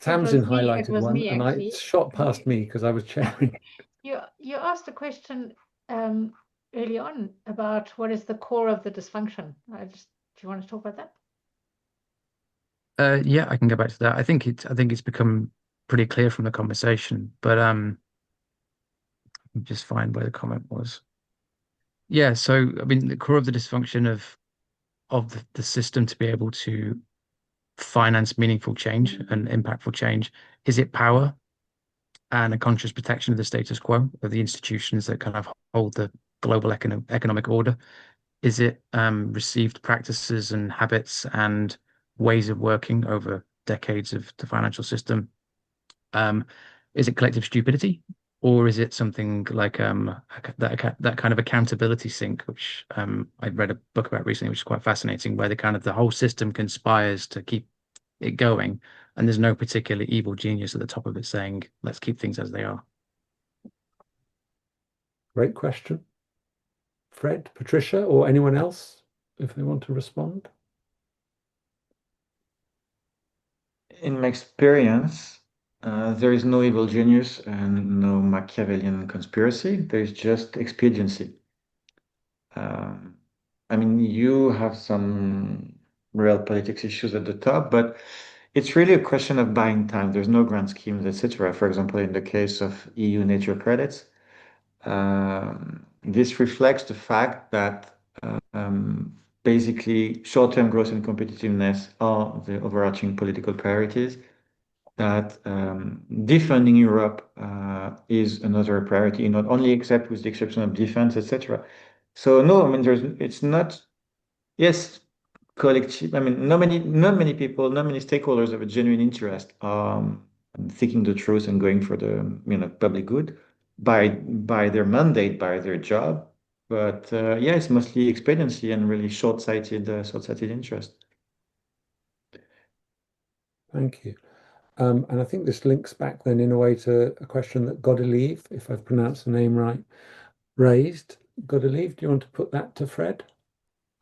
Tamsin highlighted one, me, and it shot past me because I was chairing. You asked a question early on about what is the core of the dysfunction. Do you want to talk about that? Yeah, I can go back to that. I think it's become pretty clear from the conversation, but just find where the comment was. Yeah, so I mean, the core of the dysfunction of the system to be able to finance meaningful change and impactful change, is it power and a conscious protection of the status quo of the institutions that kind of hold the global economic order? Is it received practices and habits and ways of working over decades of the financial system? Is it collective stupidity, or is it something like that kind of accountability sink, which I read a book about recently, which is quite fascinating, where the whole system conspires to keep it going, and there's no particular evil genius at the top of it saying, let's keep things as they are. Great question. Fred, Patricia, or anyone else, if they want to respond? In my experience, there is no evil genius and no Machiavellian conspiracy. There's just expediency. I mean, you have some real politics issues at the top, but it's really a question of buying time. There's no grand schemes, etc. For example, in the case of EU nature credits, this reflects the fact that basically short-term growth and competitiveness are the overarching political priorities, that defunding Europe is another priority, not only except with the exception of defense, etc. So no, I mean, it's not, yes, collective, I mean, not many people, not many stakeholders have a genuine interest in seeking the truth and going for the public good by their mandate, by their job. But yeah, it's mostly expediency and really short-sighted interest. Thank you. And I think this links back then in a way to a question that Godelieve, if I've pronounced the name right, raised. Godelieve, do you want to put that to Fred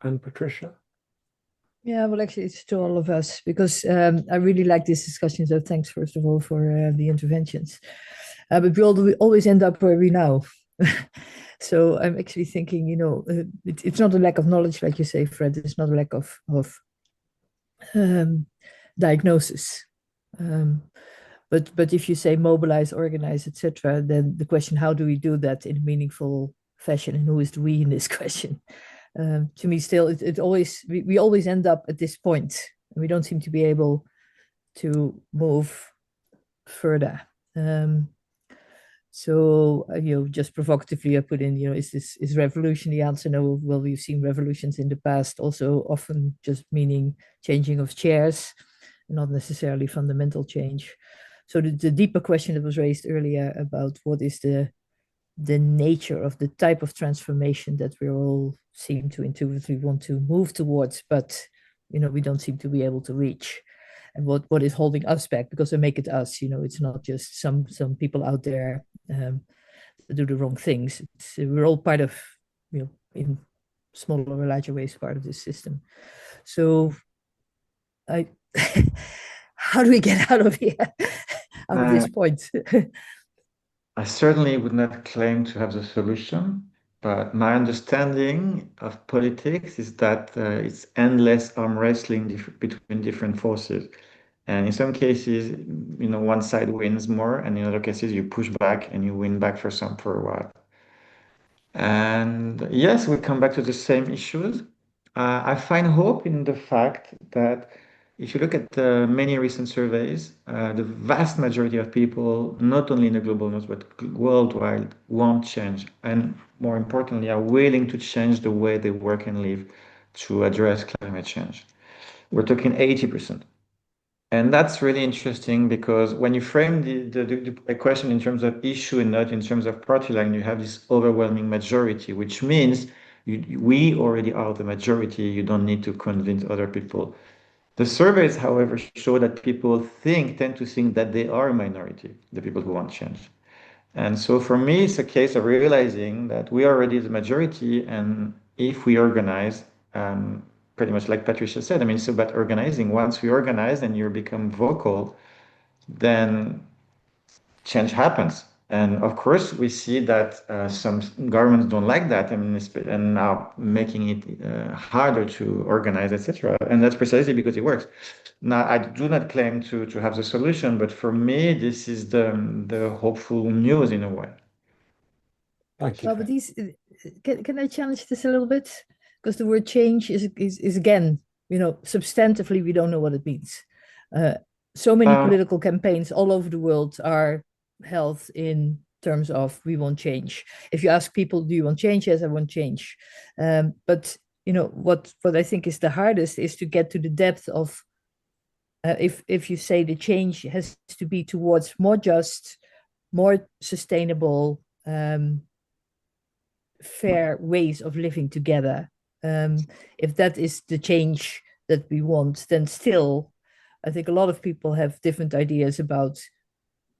and Patricia? Yeah, well, actually, it's to all of us because I really like this discussion. So thanks, first of all, for the interventions. But we always end up where we now. So I'm actually thinking, it's not a lack of knowledge, like you say, Fred. It's not a lack of diagnosis. But if you say mobilize, organize, etc., then the question, how do we do that in a meaningful fashion, and who is the we in this question? To me, still, we always end up at this point. We don't seem to be able to move further. So just provocatively, I put in, is revolution the answer? No. Well, we've seen revolutions in the past, also often just meaning changing of chairs, not necessarily fundamental change. So the deeper question that was raised earlier about what is the nature of the type of transformation that we all seem to intuitively want to move towards, but we don't seem to be able to reach. And what is holding us back, because they make it us, it's not just some people out there that do the wrong things. We're all part of, in smaller or larger ways, part of this system. So how do we get out of here, out of this point? I certainly would not claim to have the solution, but my understanding of politics is that it's endless arm wrestling between different forces. And in some cases, one side wins more, and in other cases, you push back and you win back for a while. And yes, we come back to the same issues. I find hope in the fact that if you look at many recent surveys, the vast majority of people, not only in the global north, but worldwide, want change. And more importantly, are willing to change the way they work and live to address climate change. We're talking 80%. And that's really interesting because when you frame the question in terms of issue and not in terms of party line, you have this overwhelming majority, which means we already are the majority. You don't need to convince other people. The surveys, however, show that people tend to think that they are a minority, the people who want change. And so for me, it's a case of realizing that we are already the majority, and if we organize, pretty much like Patricia said, I mean, it's about organizing. Once we organize and you become vocal, then change happens. And of course, we see that some governments don't like that, and are making it harder to organize, etc. And that's precisely because it works. Now, I do not claim to have the solution, but for me, this is the hopeful news in a way. Thank you. Well, but can I challenge this a little bit? Because the word change is again, substantively, we don't know what it means. So many political campaigns all over the world are held in terms of we want change. If you ask people, do you want change? Yes, I want change. But what I think is the hardest is to get to the depth of if you say the change has to be towards more just, more sustainable, fair ways of living together. If that is the change that we want, then still, I think a lot of people have different ideas about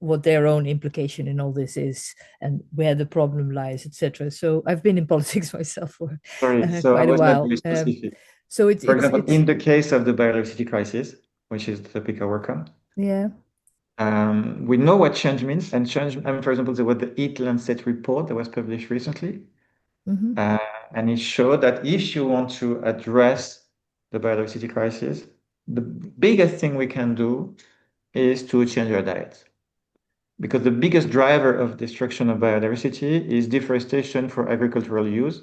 what their own implication in all this is and where the problem lies, etc. So I've been in politics myself for quite a while. So for example, in the case of the biodiversity crisis, which is the topic I work on, yeah, we know what change means, and change. For example, there was the Eat Lancet report that was published recently. And it showed that if you want to address the biodiversity crisis, the biggest thing we can do is to change our diets. Because the biggest driver of destruction of biodiversity is deforestation for agricultural use,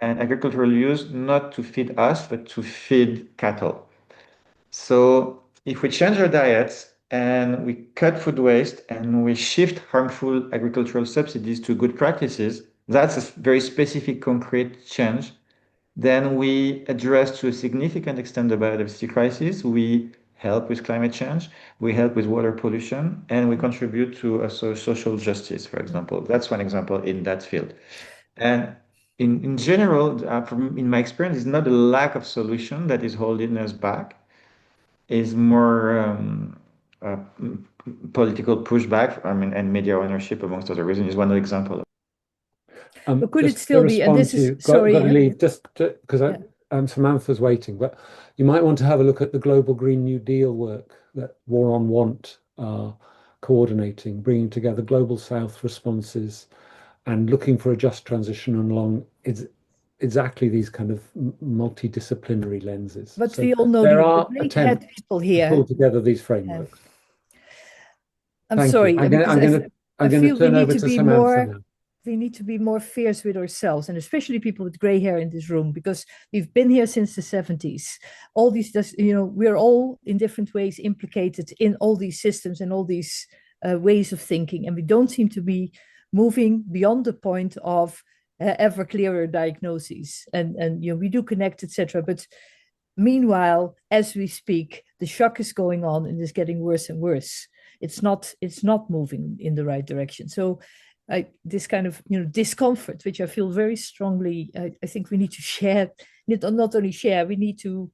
and agricultural use not to feed us, but to feed cattle. So if we change our diets and we cut food waste and we shift harmful agricultural subsidies to good practices, that's a very specific, concrete change Then we address to a significant extent the biodiversity crisis. We help with climate change, we help with water pollution, and we contribute to social justice, for example. That's one example in that field. And in general, in my experience, it's not a lack of solution that is holding us back. It's more uh, political pushback, and media ownership, amongst other reasons, is one example. But could it still be, and this is, sorry. Got to leave, just because Samantha's waiting, but you might want to have a look at the global Green New Deal work that War on Want are coordinating, bringing together global South responses and looking for a just transition along exactly these kind of multidisciplinary lenses. But so we all know there are attempts people here to pull together these frameworks. I'm sorry. I'm going to turn over to Samantha now. We need to be more fierce with ourselves, and especially people with gray hair in this room, because we've been here since the 70s. All these, we're all in different ways implicated in all these systems and all these ways of thinking, and we don't seem to be moving beyond the point of ever clearer diagnoses. And we do connect, etc. But meanwhile, as we speak, the shock is going on and is getting worse and worse. It's not moving in the right direction. So this kind of discomfort, which I feel very strongly, I think we need to share. Not only share, we need to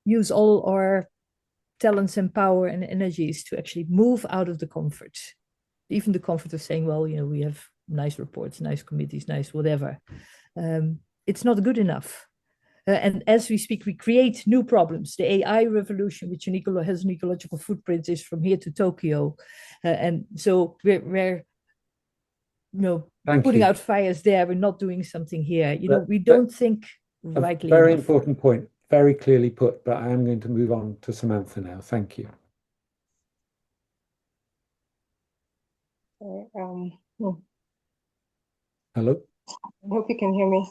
use all our talents and power and energies to actually move out of the comfort, even the comfort of saying, well, we have nice reports, nice committees, nice whatever. It's not good enough. And as we speak, we create new problems. The AI revolution, which has an ecological footprint, is from here to Tokyo. And so we're putting out fires there. We're not doing something here. We don't think rightly enough. Very enough. Important point, very clearly put, but I am going to move on to Samantha now. Thank you. Hello? I hope you can hear me.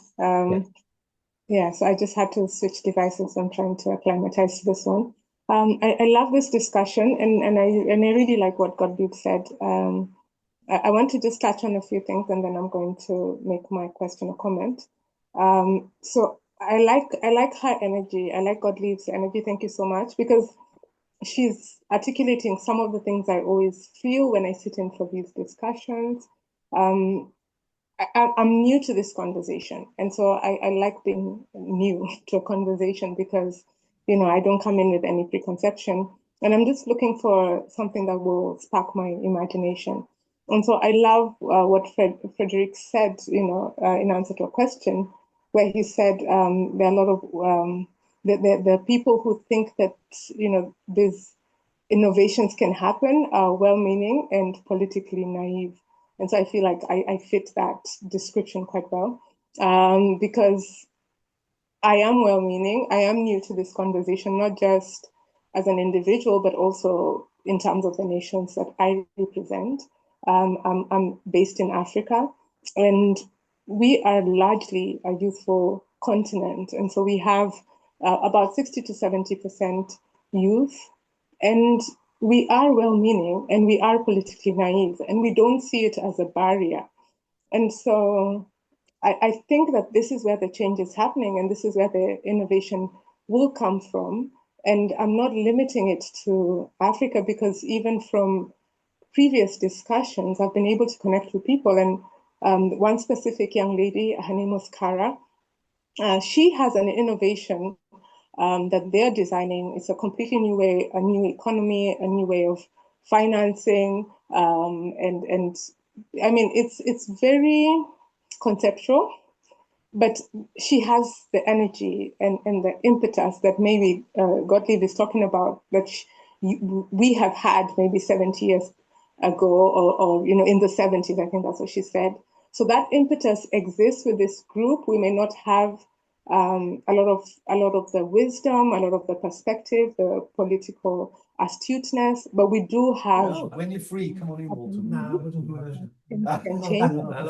Yeah, so I just had to switch devices. I'm trying to acclimatize to this one. I love this discussion, and I really like what Gottlieb said. I want to just touch on a few things, and then I'm going to make my question or comment. So I like her energy. I like Gottlieb's energy. Thank you so much, because she's articulating some of the things I always feel when I sit in for these discussions. I'm new to this conversation, and so I like being new to a conversation because, I don't come in with any preconception, and I'm just looking for something that will spark my imagination. And so I love what Frederic said, in answer to a question, where he said there are a lot of the people who think that, these innovations can happen are well-meaning and politically naive. And so I feel like I fit that description quite well, because I am well-meaning. I am new to this conversation, not just as an individual, but also in terms of the nations that I represent. I'm based in Africa, and we are largely a youthful continent. And so we have about 60 to 70% youth, and we are well-meaning and we are politically naive, and we don't see it as a barrier. And so I think that this is where the change is happening, and this is where the innovation will come from. And I'm not limiting it to Africa, because even from previous discussions, I've been able to connect with people. And one specific young lady, her name was Kara, she has an innovation that they're designing. It's a completely new way, a new economy, a new way of financing. And I mean, it's very conceptual, but she has the energy and the impetus that maybe Gottlieb is talking about, that we have had maybe 70 years ago, or in the 70s, I think that's what she said. So that impetus exists with this group. We may not have a lot of the wisdom, a lot of the perspective, the political astuteness, but we do have. Oh, when you're free, come on in, Walter.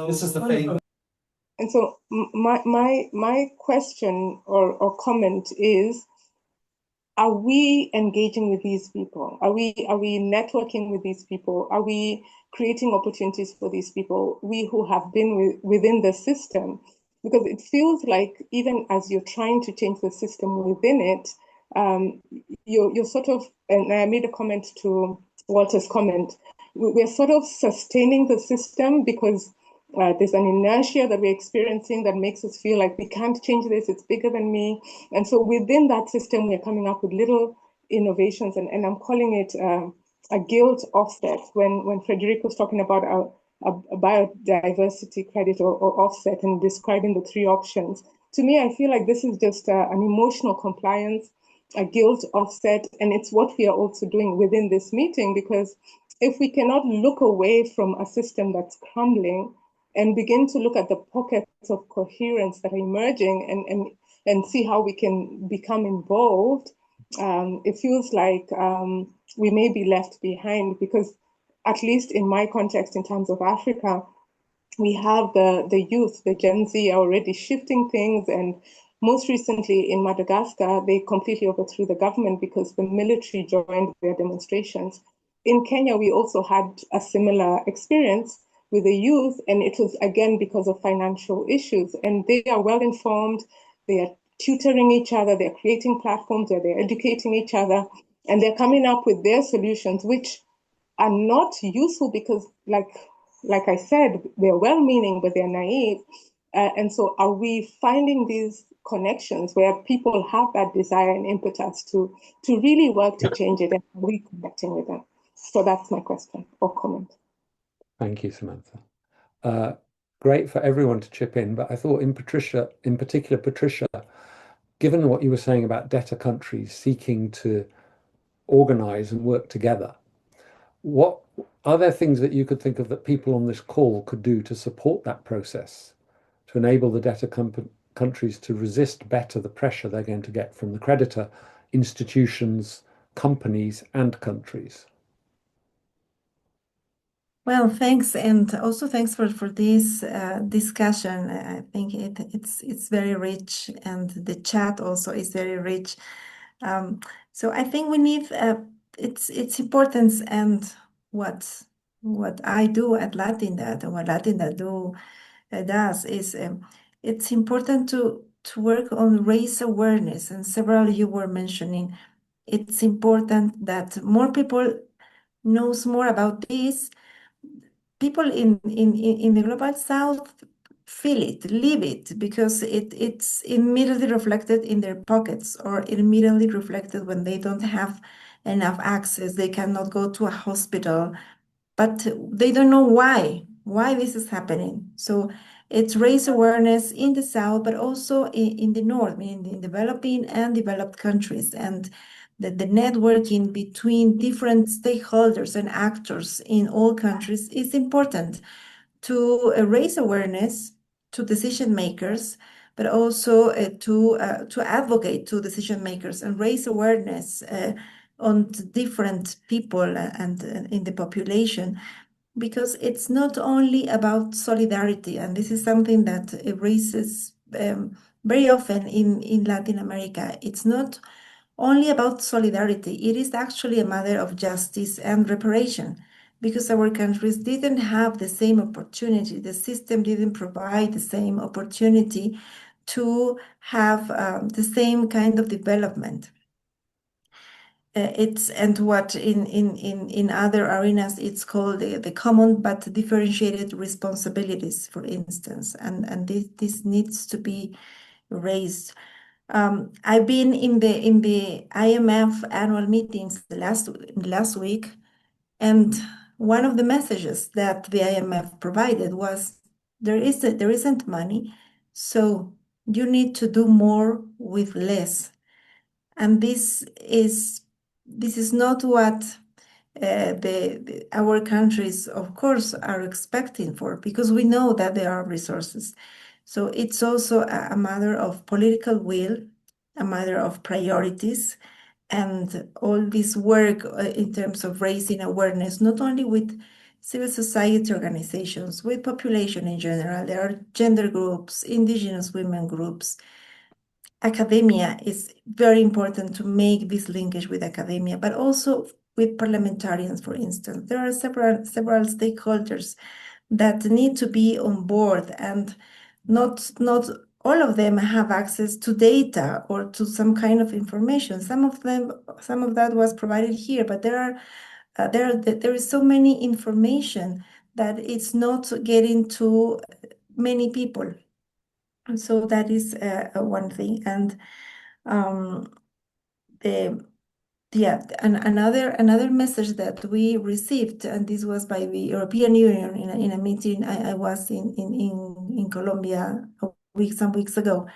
This is the thing. And so my question or comment is: are we engaging with these people? Are we networking with these people? Are we creating opportunities for these people? We who have been within the system, because it feels like even as you're trying to change the system within it, you're sort of, and I made a comment to Walter's comment, we're sort of sustaining the system because there's an inertia that we're experiencing that makes us feel like we can't change this, it's bigger than me. And so within that system, we're coming up with little innovations, and I'm calling it a guilt offset. When Frederic was talking about a biodiversity credit or offset and describing the three options, to me, I feel like this is just an emotional compliance, a guilt offset, and it's what we are also doing within this meeting, because if we cannot look away from a system that's crumbling and begin to look at the pockets of coherence that are emerging and see how we can become involved, it feels like we may be left behind, because at least in my context, in terms of Africa, we have the youth, the Gen Z are already shifting things. And most recently in Madagascar, they completely overthrew the government because the military joined their demonstrations. In Kenya, we also had a similar experience with the youth, and it was again because of financial issues. And they are well informed, they are tutoring each other, they're creating platforms where they're educating each other, and they're coming up with their solutions, which are not useful because, like I said, they're well-meaning, but they're naive. And so are we finding these connections where people have that desire and impetus to really work to change it, and are we connecting with them? So that's my question or comment. Thank you, Samantha. Great for everyone to chip in, but I thought in particular, Patricia, given what you were saying about debtor countries seeking to organize and work together, what are there things that you could think of that people on this call could do to support that process, to enable the debtor countries to resist better the pressure they're going to get from the creditor, institutions, companies, and countries? Well, thanks, and also thanks for this discussion. I think it's very rich, and the chat also is very rich. So I think we need its importance, and what I do at Latindat and what Latindat does is it's important to work on raise awareness, and several you were mentioning. It's important that more people knows more about this. People in the global south feel it, live it, because it's immediately reflected in their pockets, or immediately reflected when they don't have enough access. They cannot go to a hospital, but they don't know why this is happening. So it's raise awareness in the south, but also in the north, meaning in developing and developed countries, and the networking between different stakeholders and actors in all countries is important to raise awareness to decision makers, but also to advocate to decision makers and raise awareness on different people and in the population, because it's not only about solidarity, and this is something that raises very often in Latin America. It's not only about solidarity, it is actually a matter of justice and reparation, because our countries didn't have the same opportunity. The system didn't provide the same opportunity to have the same kind of development. And what in other arenas it's called the common but differentiated responsibilities, for instance, and this needs to be raised. I've been in the IMF annual meetings last week, and one of the messages that the IMF provided was there isn't money, so you need to do more with less. And this is not what our countries, of course, are expecting for, because we know that there are resources. So it's also a matter of political will, a matter of priorities, and all this work in terms of raising awareness, not only with civil society organizations, with population in general. There are gender groups, indigenous women groups. Academia is very important to make this linkage with academia, but also with parliamentarians, for instance. There are several stakeholders that need to be on board, and not all of them have access to data or to some kind of information. Some of that was provided here, but there is so many information that it's not getting to many people. And so that is one thing. And another message that we received, and this was by the European Union in a meeting I was in Colombia some weeks ago,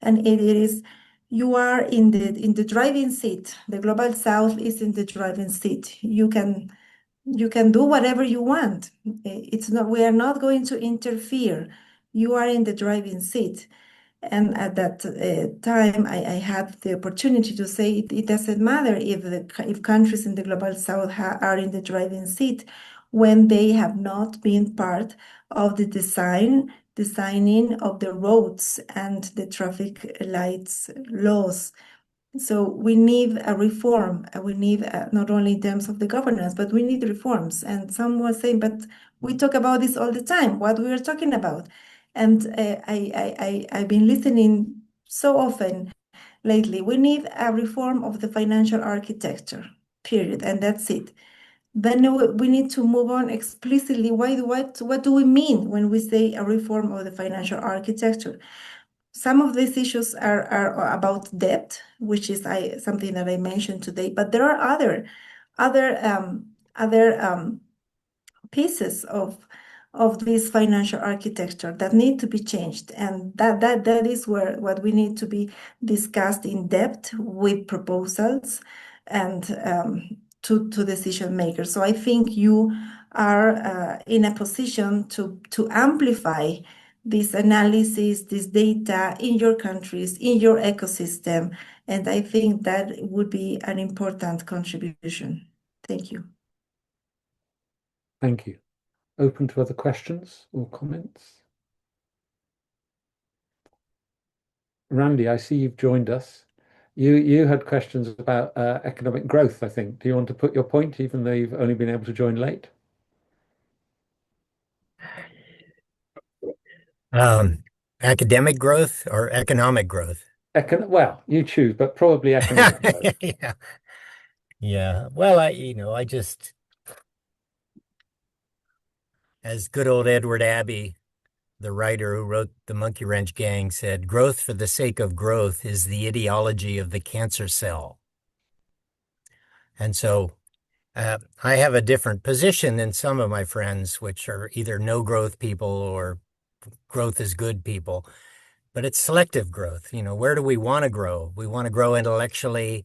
and it is, you are in the driving seat. The Global South is in the driving seat. You can do whatever you want. We are not going to interfere. You are in the driving seat. And at that time, I had the opportunity to say it doesn't matter if countries in the Global South are in the driving seat when they have not been part of the designing of the roads and the traffic lights laws. So we need a reform. We need not only in terms of the governance, but we need reforms. And some were saying, but we talk about this all the time, what we are talking about. And I've been listening so often lately. We need a reform of the financial architecture, period. And that's it. Then we need to move on explicitly. What do we mean when we say a reform of the financial architecture? Some of these issues are about debt, which is something that I mentioned today, but there are other pieces of this financial architecture that need to be changed, and that is what we need to be discussed in depth with proposals and to decision makers. So I think you are in a position to amplify this analysis, this data in your countries, in your ecosystem, and I think that would be an important contribution. Thank you. Thank you. Open to other questions or comments? Randy, I see you've joined us. You had questions about economic growth, I think. Do you want to put your point, even though you've only been able to join late? Academic growth or economic growth? Well, you choose, but probably economic growth. Yeah. Yeah. Well, I just, as good old Edward Abbey, the writer who wrote The Monkey Wrench Gang, said, growth for the sake of growth is the ideology of the cancer cell. And so I have a different position than some of my friends, which are either no growth people or growth is good people. But it's selective growth. Where do we want to grow? We want to grow intellectually.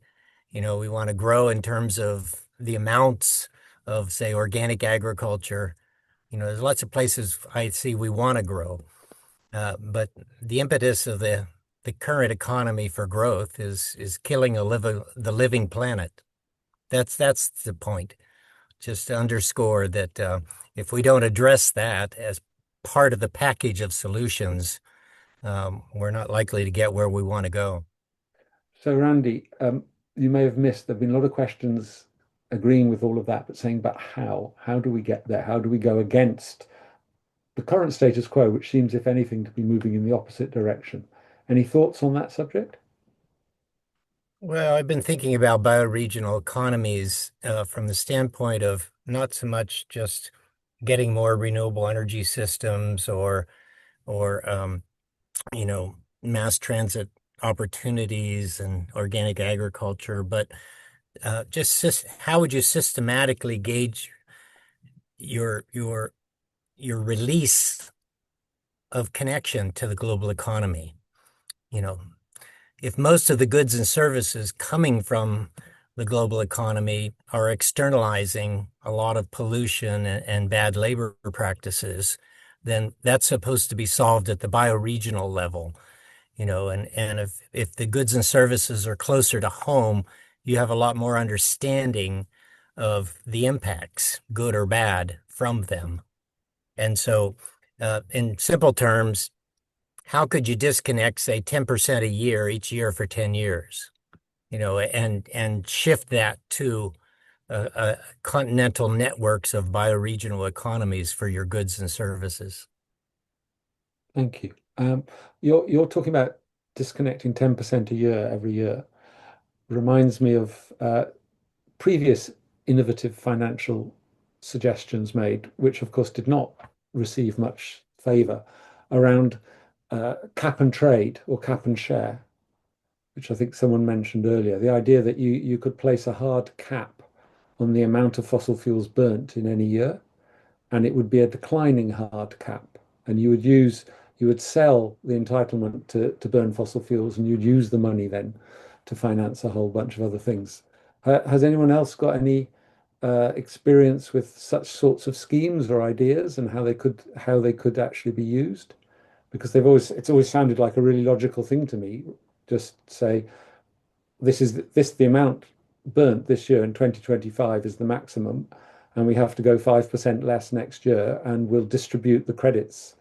We want to grow in terms of the amounts of, say, organic agriculture. There's lots of places I see we want to grow. But the impetus of the current economy for growth is killing the living planet. That's the point. Just to underscore that if we don't address that as part of the package of solutions, we're not likely to get where we want to go. So, Randy, you may have missed, there have been a lot of questions agreeing with all of that, but saying, but how? How do we get there? How do we go against the current status quo, which seems, if anything, to be moving in the opposite direction? Any thoughts on that subject? Well, I've been thinking about bioregional economies from the standpoint of not so much just getting more renewable energy systems or mass transit opportunities and organic agriculture, but just how would you systematically gauge your release of connection to the global economy? If most of the goods and services coming from the global economy are externalizing a lot of pollution and bad labor practices, then that's supposed to be solved at the bioregional level. And if the goods and services are closer to home, you have a lot more understanding of the impacts, good or bad, from them. And so, in simple terms, how could you disconnect, say, 10% a year each year for 10 years, and shift that to continental networks of bioregional economies for your goods and services? Thank you. You're talking about disconnecting 10% a year every year. Reminds me of previous innovative financial suggestions made, which of course did not receive much favor, around cap and trade or cap and share, which I think someone mentioned earlier. The idea that you could place a hard cap on the amount of fossil fuels burnt in any year, and it would be a declining hard cap. And you would sell the entitlement to burn fossil fuels, and you'd use the money then to finance a whole bunch of other things. Has anyone else got any experience with such sorts of schemes or ideas and how they could actually be used? Because it's always sounded like a really logical thing to me. Just say the amount burnt this year in 2025 is the maximum, and we have to go 5% less next year, and we'll distribute the credits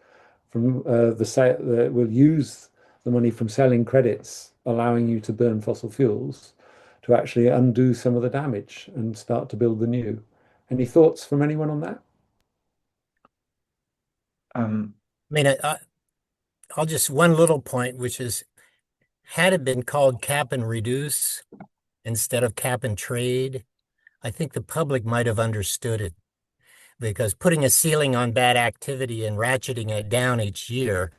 from we'll use the money from selling credits, allowing you to burn fossil fuels to actually undo some of the damage and start to build the new. Any thoughts from anyone on that? I mean, I'll just one little point, which is, had it been called cap and reduce instead of cap and trade, I think the public might have understood it, because putting a ceiling on bad activity and ratcheting it down each year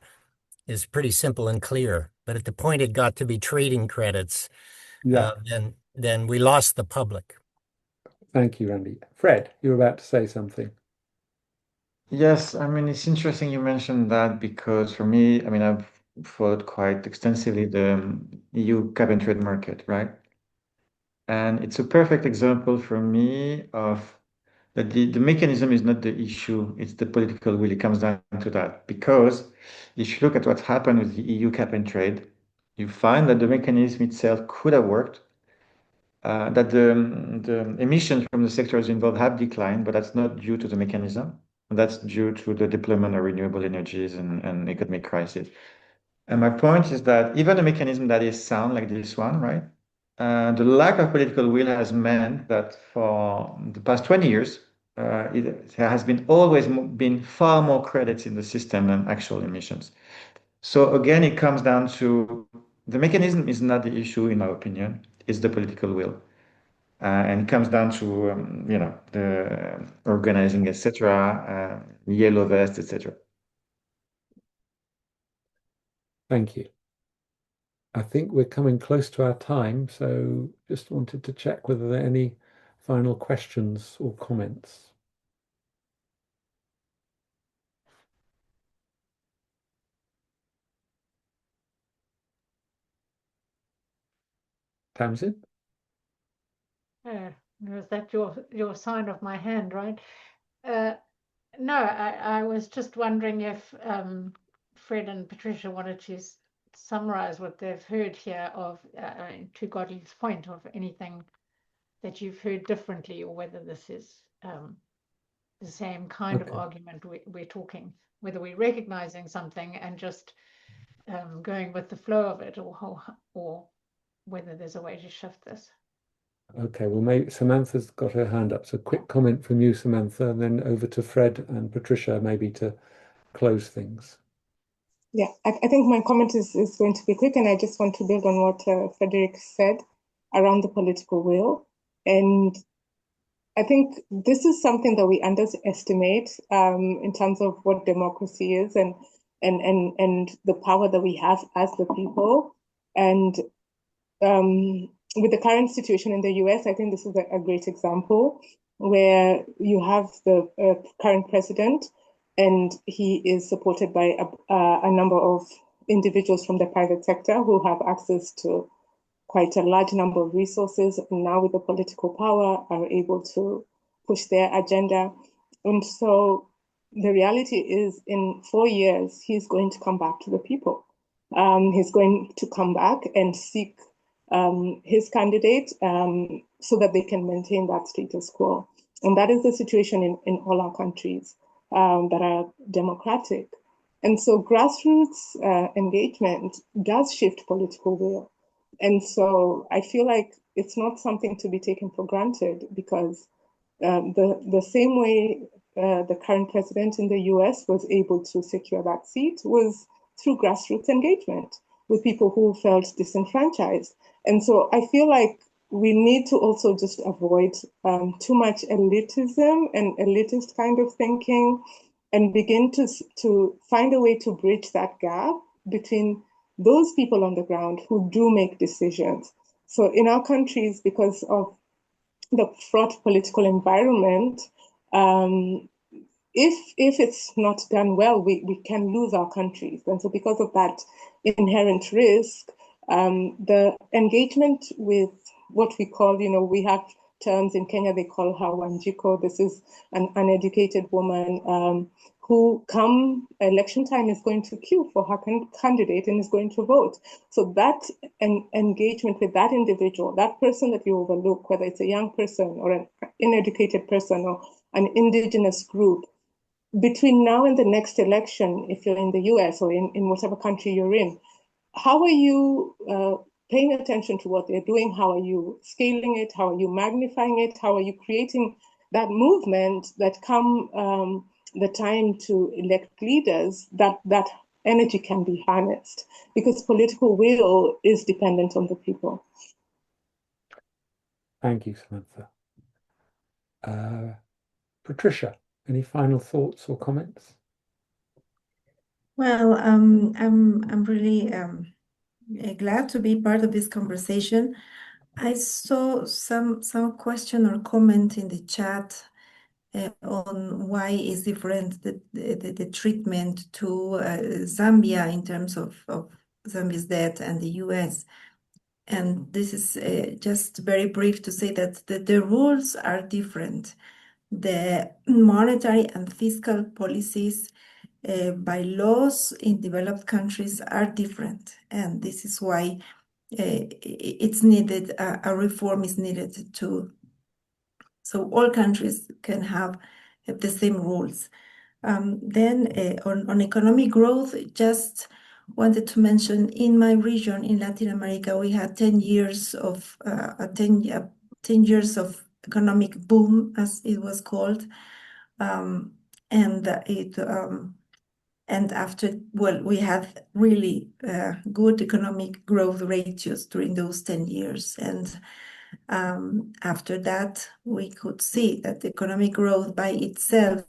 is pretty simple and clear. But at the point it got to be trading credits, then we lost the public. Thank you, Randy. Fred, you were about to say something. Yes, I mean, it's interesting you mentioned that, because for me, I mean, I've followed quite extensively the EU cap and trade market, right? And it's a perfect example for me of that the mechanism is not the issue, it's the political will. It comes down to that. Because if you look at what happened with the EU cap and trade, you find that the mechanism itself could have worked, that the emissions from the sectors involved have declined, but that's not due to the mechanism. That's due to the deployment of renewable energies and economic crisis. And my point is that even a mechanism that is sound like this one, right? The lack of political will has meant that for the past 20 years, there has been always been far more credits in the system than actual emissions. So again, it comes down to the mechanism is not the issue, in my opinion, it's the political will. And it comes down to the organizing, etc., yellow vest, etc. Thank you. I think we're coming close to our time, so just wanted to check whether there are any final questions or comments. Tamsin? Was that your sign of my hand, right? No, I was just wondering if Fred and Patricia wanted to summarize what they've heard here of, to Godley's point, of anything that you've heard differently, or whether this is the same kind of argument we're talking, whether we're recognizing something and just going with the flow of it, or whether there's a way to shift this. Okay, well, maybe Samantha's got her hand up. So quick comment from you, Samantha, and then over to Fred and Patricia, maybe to close things. Yeah, I think my comment is going to be quick, and I just want to build on what Frederic said around the political will. And I think this is something that we underestimate in terms of what democracy is and the power that we have as the people. And with the current situation in the US, I think this is a great example where you have the current president, and he is supported by a number of individuals from the private sector who have access to quite a large number of resources, and now with the political power are able to push their agenda. And so the reality is, in 4 years, he's going to come back to the people. He's going to come back and seek his candidate so that they can maintain that status quo. And that is the situation in all our countries that are democratic. And so grassroots engagement does shift political will. And so I feel like it's not something to be taken for granted, because the same way the current president in the US was able to secure that seat was through grassroots engagement with people who felt disenfranchised. And so I feel like we need to also just avoid too much elitism and elitist kind of thinking, and begin to find a way to bridge that gap between those people on the ground who do make decisions. So in our countries, because of the fraught political environment, if it's not done well, we can lose our countries. And so because of that inherent risk, the engagement with what we call, we have terms in Kenya, they call her Wanjiko. This is an uneducated woman who come election time is going to queue for her candidate and is going to vote. So that engagement with that individual, that person that you overlook, whether it's a young person or an uneducated person or an indigenous group, between now and the next election, if you're in the US or in whatever country you're in, how are you paying attention to what they're doing? How are you scaling it? How are you magnifying it? How are you creating that movement that come the time to elect leaders, that energy can be harnessed? Because political will is dependent on the people. Thank you, Samantha. Patricia, any final thoughts or comments? Well, I'm really glad to be part of this conversation. I saw some question or comment in the chat on why is different the treatment to Zambia in terms of Zambia's debt and the US. And this is just very brief to say that the rules are different. The monetary and fiscal policies by laws in developed countries are different. And this is why it's needed, a reform is needed too. So all countries can have the same rules. Then on economic growth, just wanted to mention in my region in Latin America, we had 10 years of 10 years of economic boom, as it was called, and after, well, we had really good economic growth ratios during those 10 years. And after that, we could see that the economic growth by itself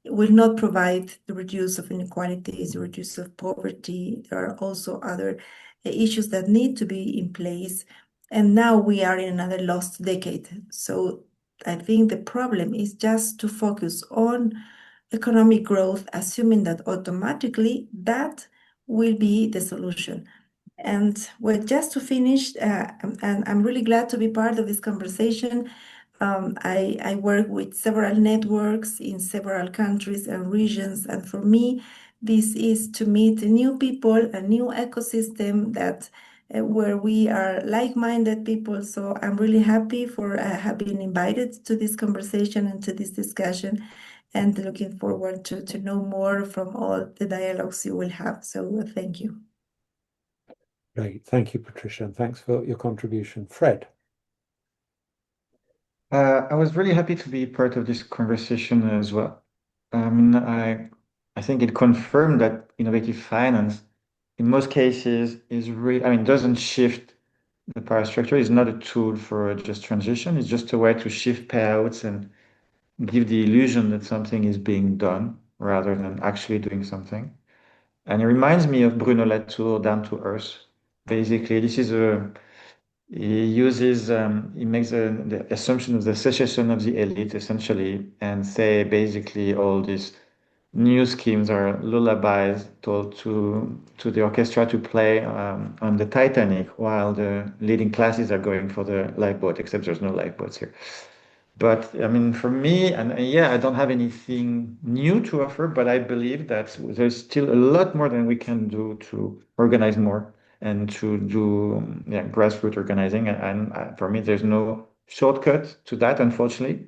will not provide the reduce of inequalities, the reduce of poverty. There are also other issues that need to be in place. And now we are in another lost decade. So I think the problem is just to focus on economic growth, assuming that automatically that will be the solution. And well, just to finish, and I'm really glad to be part of this conversation. I work with several networks in several countries and regions, and for me, this is to meet new people, a new ecosystem that where we are like-minded people. So I'm really happy for having invited to this conversation and to this discussion, and looking forward to know more from all the dialogues you will have. So thank you. Great. Thank you, Patricia, and thanks for your contribution. Fred. I was really happy to be part of this conversation as well. I think it confirmed that innovative finance, in most cases, is really, doesn't shift the power structure. It's not a tool for a just transition. It's just a way to shift payouts and give the illusion that something is being done rather than actually doing something. And it reminds me of Bruno Latour, Down to Earth. Basically, this is he makes the assumption of the secession of the elite essentially, and say basically all these new schemes are lullabies told to the orchestra to play on the Titanic while the leading classes are going for the lifeboat, except there's no lifeboats here. But for me, and yeah, I don't have anything new to offer, but I believe that there's still a lot more than we can do to organize more and to do grassroots organizing. And for me, there's no shortcut to that, unfortunately.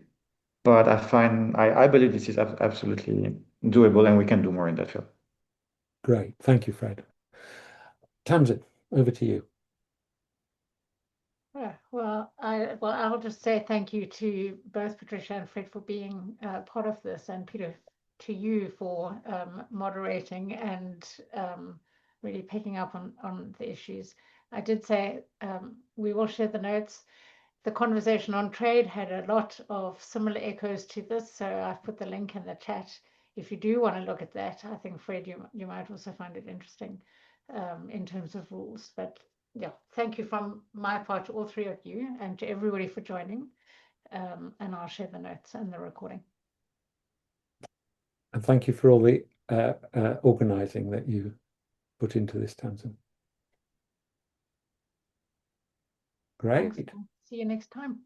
But I believe this is absolutely doable, and we can do more in that field. Great. Thank you, Fred. Tamsin, over to you. Well, I'll just say thank you to both Patricia and Fred for being part of this, and Peter, to you for moderating and really picking up on the issues. I did say we will share the notes. The conversation on trade had a lot of similar echoes to this, so I've put the link in the chat. If you do want to look at that, I think, Fred, you might also find it interesting in terms of rules. But yeah, thank you from my part to all three of you and to everybody for joining. And I'll share the notes and the recording. And thank you for all the organizing that you put into this, Tamsin. Great. Thanks. See you next time.